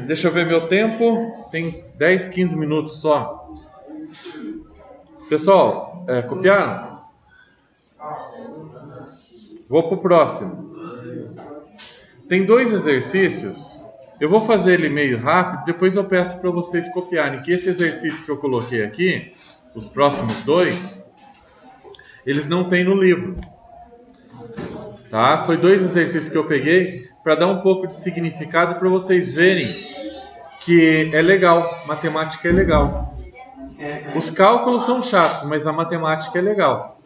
Deixa eu ver meu tempo. Tem 10, 15 minutos só. Pessoal, copiaram? Vou pro próximo. Tem 2 exercícios. Eu vou fazer ele meio rápido, depois eu peço para vocês copiarem. Que esse exercício que eu coloquei aqui, os próximos 2, eles não tem no livro. Tá? Foi 2 exercícios que eu peguei para dar um pouco de significado para vocês verem que é legal, matemática é legal. Os cálculos são chatos, mas a matemática é legal.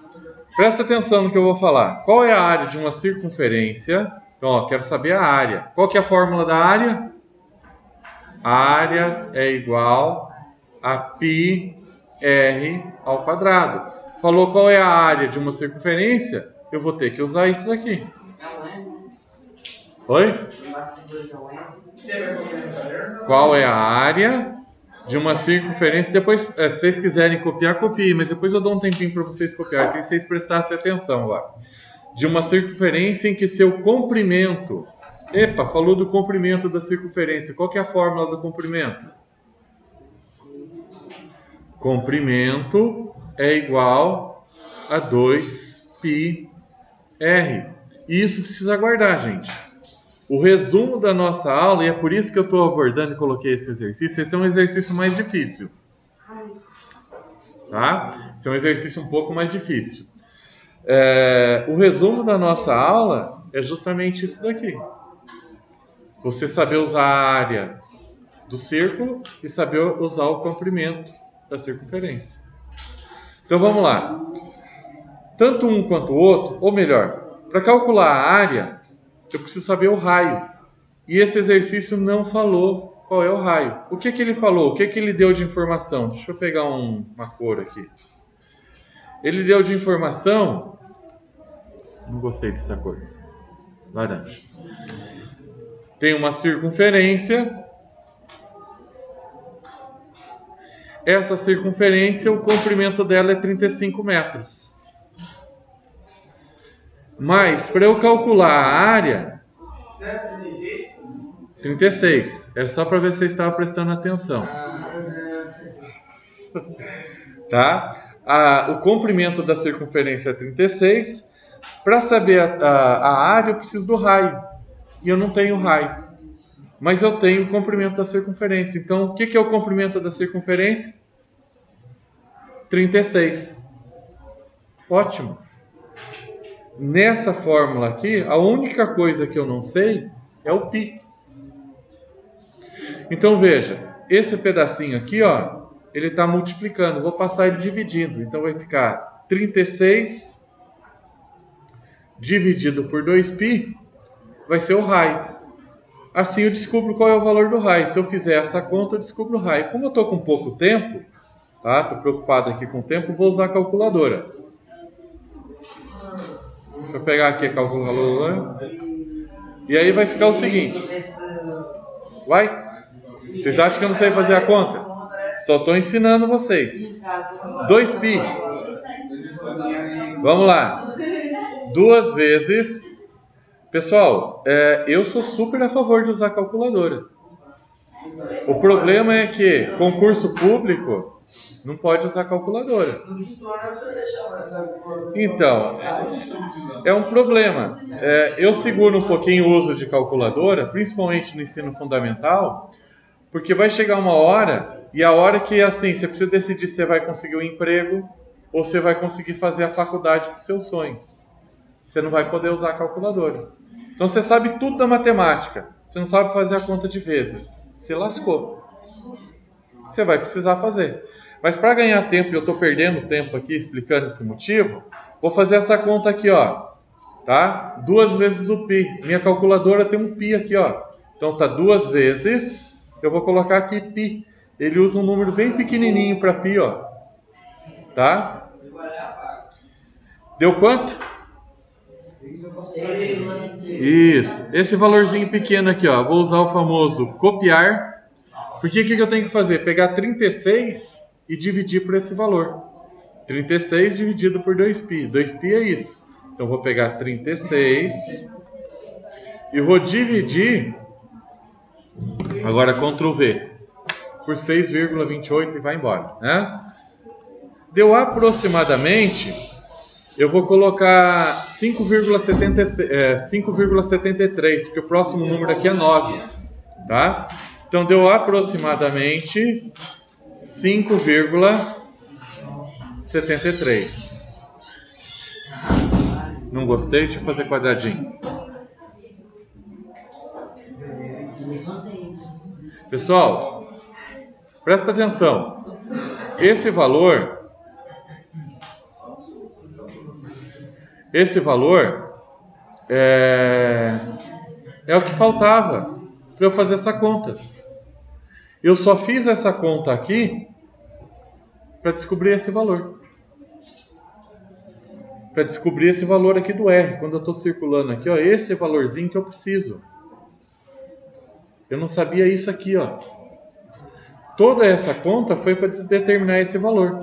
Presta atenção no que eu vou falar. Qual é a área de uma circunferência? Então, ó, quero saber a área. Qual que é a fórmula da área? A área é igual a πr ao quadrado. Falou qual é a área de uma circunferência? Eu vou ter que usar isso daqui. Oi? Qual é a área de uma circunferência? Depois, se vocês quiserem copiar, copiem, mas depois eu dou um tempinho para vocês copiar, queria que vocês prestassem atenção lá. De uma circunferência em que seu comprimento... Epa, falou do comprimento da circunferência. Qual que é a fórmula do comprimento? Comprimento é igual a 2πr. E isso precisa guardar, gente. O resumo da nossa aula, e é por isso que eu estou abordando e coloquei esse exercício, esse é um exercício mais difícil. Tá? Esse é um exercício um pouco mais difícil. O resumo da nossa aula é justamente isso daqui. Você saber usar a área do círculo e saber usar o comprimento da circunferência. Então vamos lá. Tanto um quanto o outro, ou melhor, para calcular a área, eu preciso saber o raio. E esse exercício não falou qual é o raio. O que ele falou? O que ele deu de informação? Deixa eu pegar uma cor aqui. Ele deu de informação... Não gostei dessa cor. Laranja. Tem uma circunferência. Essa circunferência, o comprimento dela é 35 metros. Mas, para eu calcular a área... 36. É só para ver se você estava prestando atenção. Tá? O comprimento da circunferência é 36. Para saber a área, eu preciso do raio. E eu não tenho raio. Mas eu tenho o comprimento da circunferência. Então, o que é o comprimento da circunferência? 36. Ótimo. Nessa fórmula aqui, a única coisa que eu não sei é o π. Então, veja. Esse pedacinho aqui, ó, ele está multiplicando. Vou passar ele dividindo. Então vai ficar 36 dividido por 2π, vai ser o raio. Assim eu descubro qual é o valor do raio. Se eu fizer essa conta, eu descubro o raio. Como eu estou com pouco tempo, tá? Estou preocupado aqui com o tempo, vou usar a calculadora. Deixa eu pegar aqui a calculadora. E aí vai ficar o seguinte. Vai? Vocês acham que eu não sei fazer a conta? Só estou ensinando vocês. 2π. Vamos lá. 2 vezes... Pessoal, eu sou super a favor de usar calculadora. O problema é que concurso público não pode usar calculadora. Então, é um problema. Eu seguro um pouquinho o uso de calculadora, principalmente no ensino fundamental, porque vai chegar uma hora, e a hora que assim, você precisa decidir se você vai conseguir um emprego ou se vai conseguir fazer a faculdade do seu sonho. Você não vai poder usar a calculadora. Então você sabe tudo da matemática, você não sabe fazer a conta de vezes. Se lascou. Você vai precisar fazer. Mas para ganhar tempo, e eu estou perdendo tempo aqui explicando esse motivo, vou fazer essa conta aqui, ó. Tá? 2 vezes o π. Minha calculadora tem um π aqui, ó. Então tá 2 vezes, eu vou colocar aqui π. Ele usa um número bem pequenininho para π, ó. Tá? Deu quanto? Isso. Esse valorzinho pequeno aqui, ó. Vou usar o famoso copiar. Porque o que eu tenho que fazer? Pegar 36 e dividir por esse valor. 36 dividido por 2π. 2π é isso. Então vou pegar 36 e vou dividir, agora Ctrl V, por 6,28 e vai embora, né? Deu aproximadamente, eu vou colocar 5,73, porque o próximo número aqui é 9, tá? Então deu aproximadamente 5,73. Não gostei? Deixa eu fazer quadradinho. Pessoal, presta atenção. Esse valor é o que faltava para eu fazer essa conta. Eu só fiz essa conta aqui para descobrir esse valor. Para descobrir esse valor aqui do R. Quando eu estou circulando aqui, ó, esse valorzinho que eu preciso. Eu não sabia isso aqui, ó. Toda essa conta foi para determinar esse valor.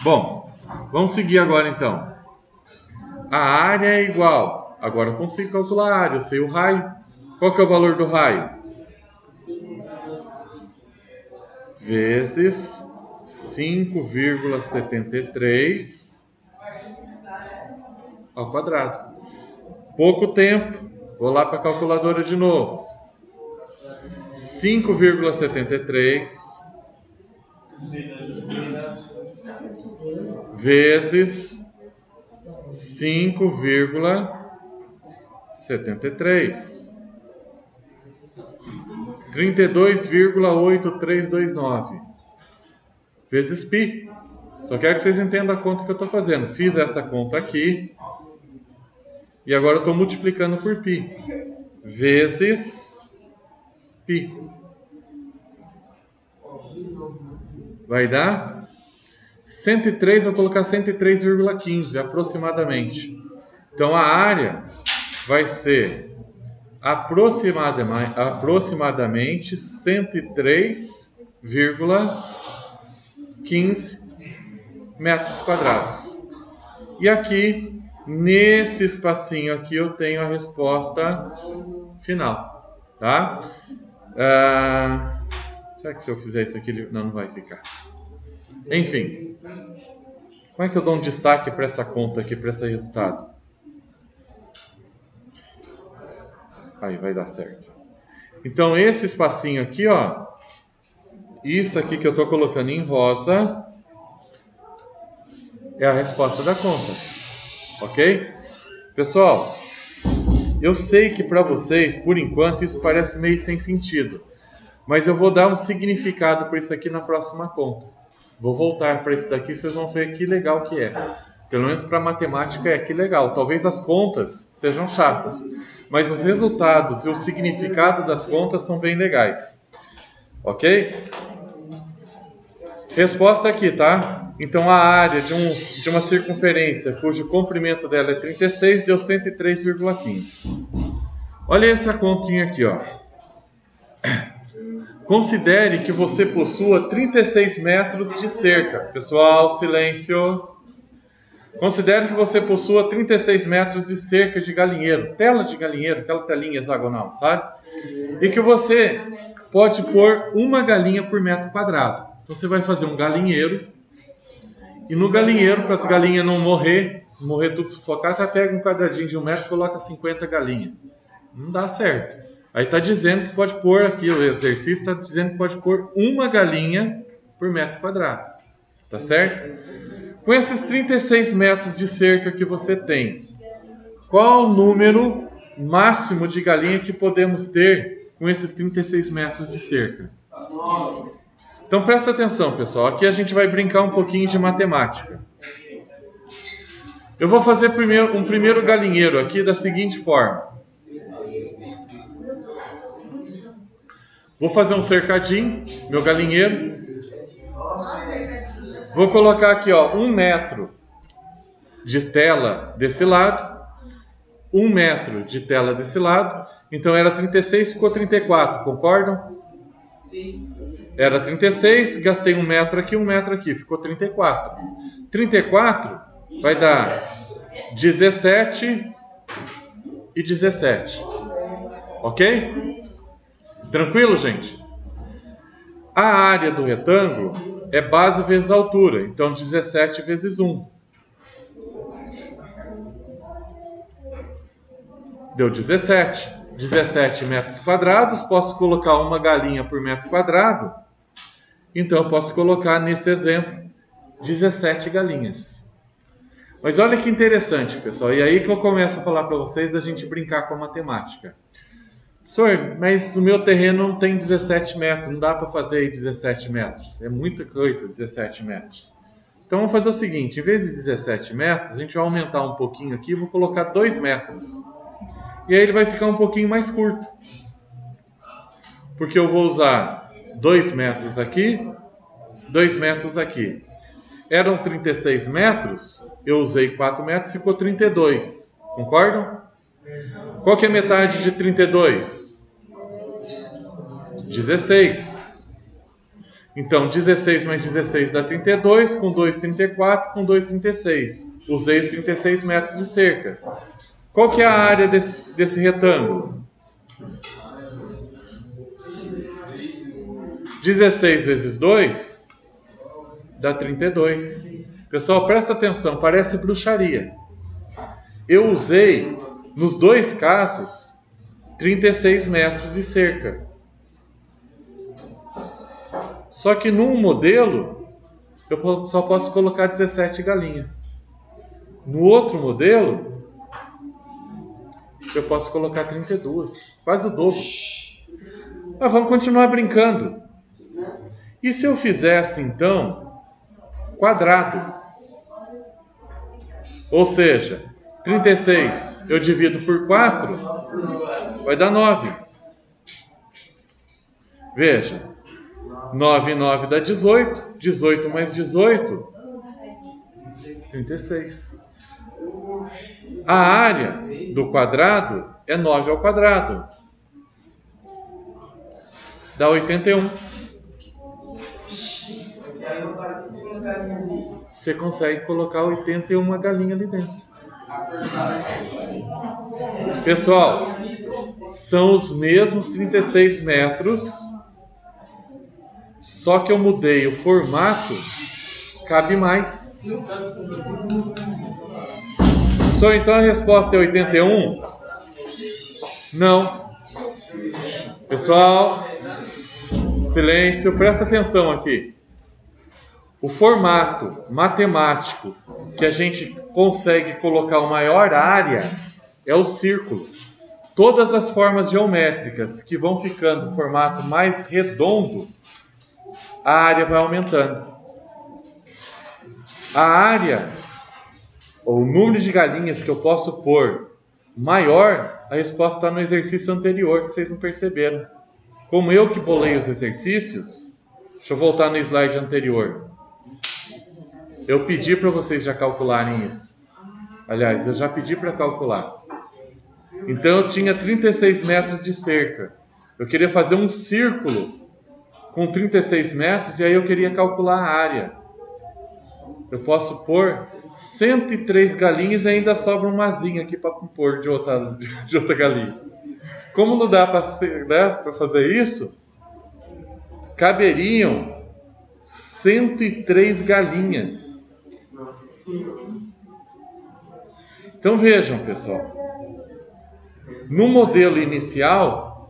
Bom, vamos seguir agora então. A área é igual. Agora eu consigo calcular a área, eu sei o raio. Qual que é o valor do raio? Vezes 5,73 ao quadrado. Pouco tempo. Vou lá para a calculadora de novo. 5,73 vezes 5,73. 32,8329 vezes π. Só quero que vocês entendam a conta que eu estou fazendo. Fiz essa conta aqui e agora eu estou multiplicando por π vezes π. Vai dar 103, vou colocar 103,15 aproximadamente. Então a área vai ser aproximadamente 103,15 metros quadrados. E aqui, nesse espacinho aqui, eu tenho a resposta final, tá? Será que se eu fizer isso aqui, não vai ficar? Enfim, como é que eu dou um destaque para essa conta aqui, para esse resultado? Aí vai dar certo. Então esse espacinho aqui, ó, isso aqui que eu estou colocando em rosa é a resposta da conta, ok? Pessoal, eu sei que para vocês, por enquanto, isso parece meio sem sentido. mas eu vou dar um significado para isso aqui na próxima conta. Vou voltar para isso daqui, vocês vão ver que legal que é. Pelo menos para matemática é que legal. Talvez as contas sejam chatas, mas os resultados e o significado das contas são bem legais. Ok? Resposta aqui, tá? Então a área de uma circunferência cujo comprimento dela é 36 deu 103,15. Olha essa continha aqui, ó. Considere que você possua 36 metros de cerca. Pessoal, silêncio. Considere que você possua 36 metros de cerca de galinheiro. Tela de galinheiro, aquela telinha hexagonal, sabe? E que você pode pôr uma galinha por metro quadrado. Então você vai fazer um galinheiro. E no galinheiro, para as galinhas não morrer tudo sufocado, você pega um quadradinho de 1 metro e coloca 50 galinhas. Não dá certo. Aí está dizendo que pode pôr aqui, o exercício está dizendo que pode pôr uma galinha por metro quadrado. Tá certo? Com esses 36 metros de cerca que você tem, qual o número máximo de galinha que podemos ter com esses 36 metros de cerca? Então presta atenção, pessoal. Aqui a gente vai brincar um pouquinho de matemática. Eu vou fazer um primeiro galinheiro aqui da seguinte forma. Vou fazer um cercadinho, meu galinheiro. Vou colocar aqui, ó, 1 metro de tela desse lado, 1 metro de tela desse lado. Então era 36, ficou 34, concordam? Sim. Era 36, gastei 1 metro aqui, ficou 34. 34 vai dar 17 e 17. Ok? Tranquilo, gente? A área do retângulo é base vezes altura. Então, 17 vezes 1. Deu 17. 17 metros quadrados. Posso colocar uma galinha por metro quadrado. Então, eu posso colocar, nesse exemplo, 17 galinhas. Mas olha que interessante, pessoal. E aí que eu começo a falar para vocês da gente brincar com a matemática. Senhor, mas o meu terreno não tem 17 metros, não dá para fazer aí 17 metros. É muita coisa, 17 metros. Então vamos fazer o seguinte, em vez de 17 metros, a gente vai aumentar um pouquinho aqui, vou colocar 2 metros. E aí ele vai ficar um pouquinho mais curto. Porque eu vou usar 2 metros aqui, 2 metros aqui. Eram 36 metros, eu usei 4 metros, ficou 32. Concordam? Qual que é metade de 32? 16. Então, 16 mais 16 dá 32, com 2, 34, com 2, 36. Usei os 36 metros de cerca. Qual que é a área desse retângulo? 16 vezes 2 dá 32. Pessoal, presta atenção, parece bruxaria. Eu usei, nos dois casos, 36 metros de cerca. Só que num modelo, eu só posso colocar 17 galinhas. No outro modelo, eu posso colocar 32. Quase o dobro. Mas vamos continuar brincando. E se eu fizesse, então, quadrado? Ou seja, 36 eu divido por 4, vai dar 9. Veja, 9 e 9 dá 18. 18 mais 18, 36. A área do quadrado é 9 ao quadrado. Dá 81. Você consegue colocar 81 galinhas ali dentro. Pessoal, são os mesmos 36 metros, só que eu mudei o formato, cabe mais. Só então a resposta é 81? Não. Pessoal, silêncio, presta atenção aqui. O formato matemático que a gente consegue colocar uma maior área é o círculo. todas as formas geométricas que vão ficando em formato mais redondo, a área vai aumentando. A área, ou o número de galinhas que eu posso pôr maior, a resposta está no exercício anterior, que vocês não perceberam. Como eu que bolei os exercícios, deixa eu voltar no slide anterior. Eu pedi para vocês já calcularem isso. Aliás, eu já pedi para calcular. Então eu tinha 36 metros de cerca. Eu queria fazer um círculo com 36 metros e aí eu queria calcular a área. Eu posso pôr 103 galinhas e ainda sobra uma asinha aqui para pôr de outra galinha. Como não dá para fazer isso, caberiam 103 galinhas. Então vejam, pessoal. No modelo inicial,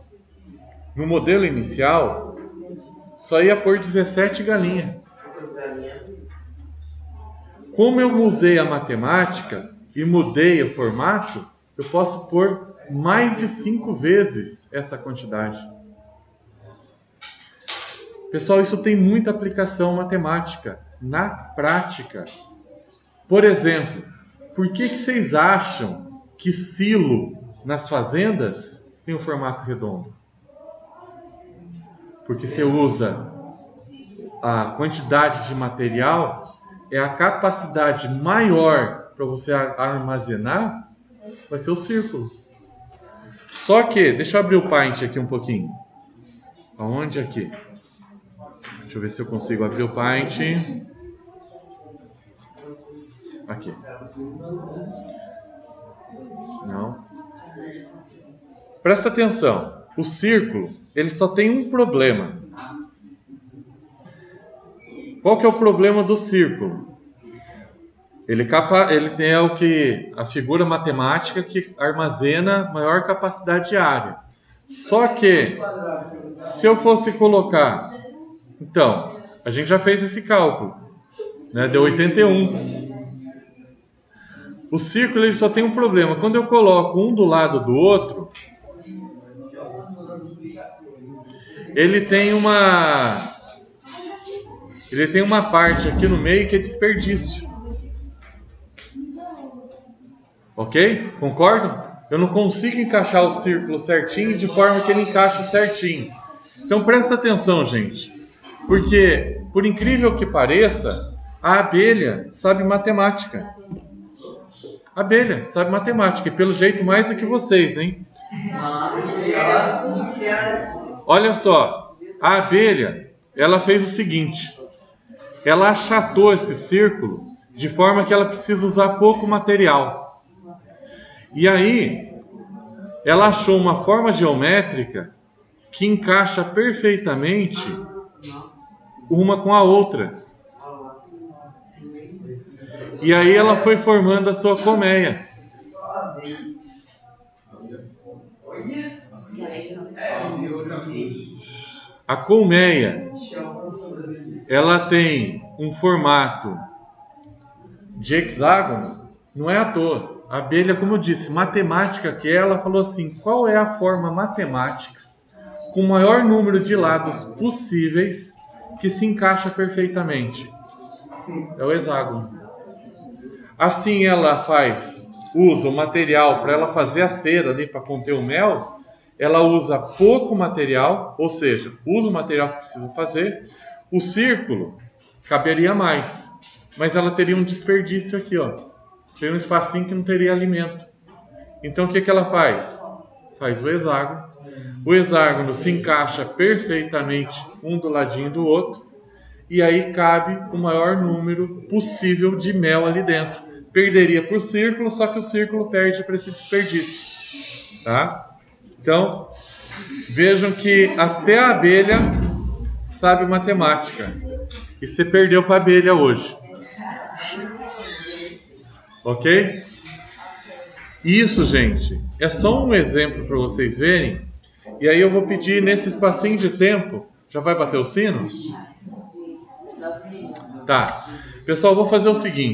só ia pôr 17 galinhas. Como eu usei a matemática e mudei o formato, eu posso pôr mais de 5 vezes essa quantidade. Pessoal, isso tem muita aplicação matemática na prática. Por exemplo, por que vocês acham que silo nas fazendas tem um formato redondo? Porque você usa a quantidade de material, é a capacidade maior para você armazenar, vai ser o círculo. Só que, deixa eu abrir o Paint aqui um pouquinho. Aonde aqui? Deixa eu ver se eu consigo abrir o Paint. Aqui. Não. Presta atenção. O círculo, ele só tem um problema. Qual que é o problema do círculo? Ele tem a figura matemática que armazena maior capacidade de área. Só que, se eu fosse colocar... Então, a gente já fez esse cálculo, né? Deu 81. O círculo ele só tem um problema. Quando eu coloco um do lado do outro, ele tem uma parte aqui no meio que é desperdício. Ok? Concordam? Eu não consigo encaixar o círculo certinho de forma que ele encaixe certinho. Então presta atenção, gente. Porque, por incrível que pareça, a abelha sabe matemática. A abelha sabe matemática. E pelo jeito mais do que vocês, hein? Olha só. A abelha, ela fez o seguinte. Ela achatou esse círculo de forma que ela precisa usar pouco material. E aí, ela achou uma forma geométrica que encaixa perfeitamente uma com a outra. E aí ela foi formando a sua colmeia. A colmeia, ela tem um formato de hexágono, não é à toa. A abelha, como eu disse, matemática que ela falou assim, qual é a forma matemática com o maior número de lados possíveis que se encaixa perfeitamente? É o hexágono. Assim ela usa o material para ela fazer a cera ali para conter o mel, ela usa pouco material, ou seja, usa o material que precisa fazer. O círculo caberia mais, mas ela teria um desperdício aqui, ó. Tem um espacinho que não teria alimento. Então o que ela faz? Faz o hexágono. O hexágono se encaixa perfeitamente um do ladinho do outro. E aí cabe o maior número possível de mel ali dentro. Perderia para o círculo, só que o círculo perde para esse desperdício. Tá? Então, vejam que até a abelha sabe matemática. E você perdeu para a abelha hoje. Ok? Isso, gente, é só um exemplo para vocês verem. E aí eu vou pedir nesse espacinho de tempo. Já vai bater o sino? Tá. Pessoal, vou fazer o seguinte.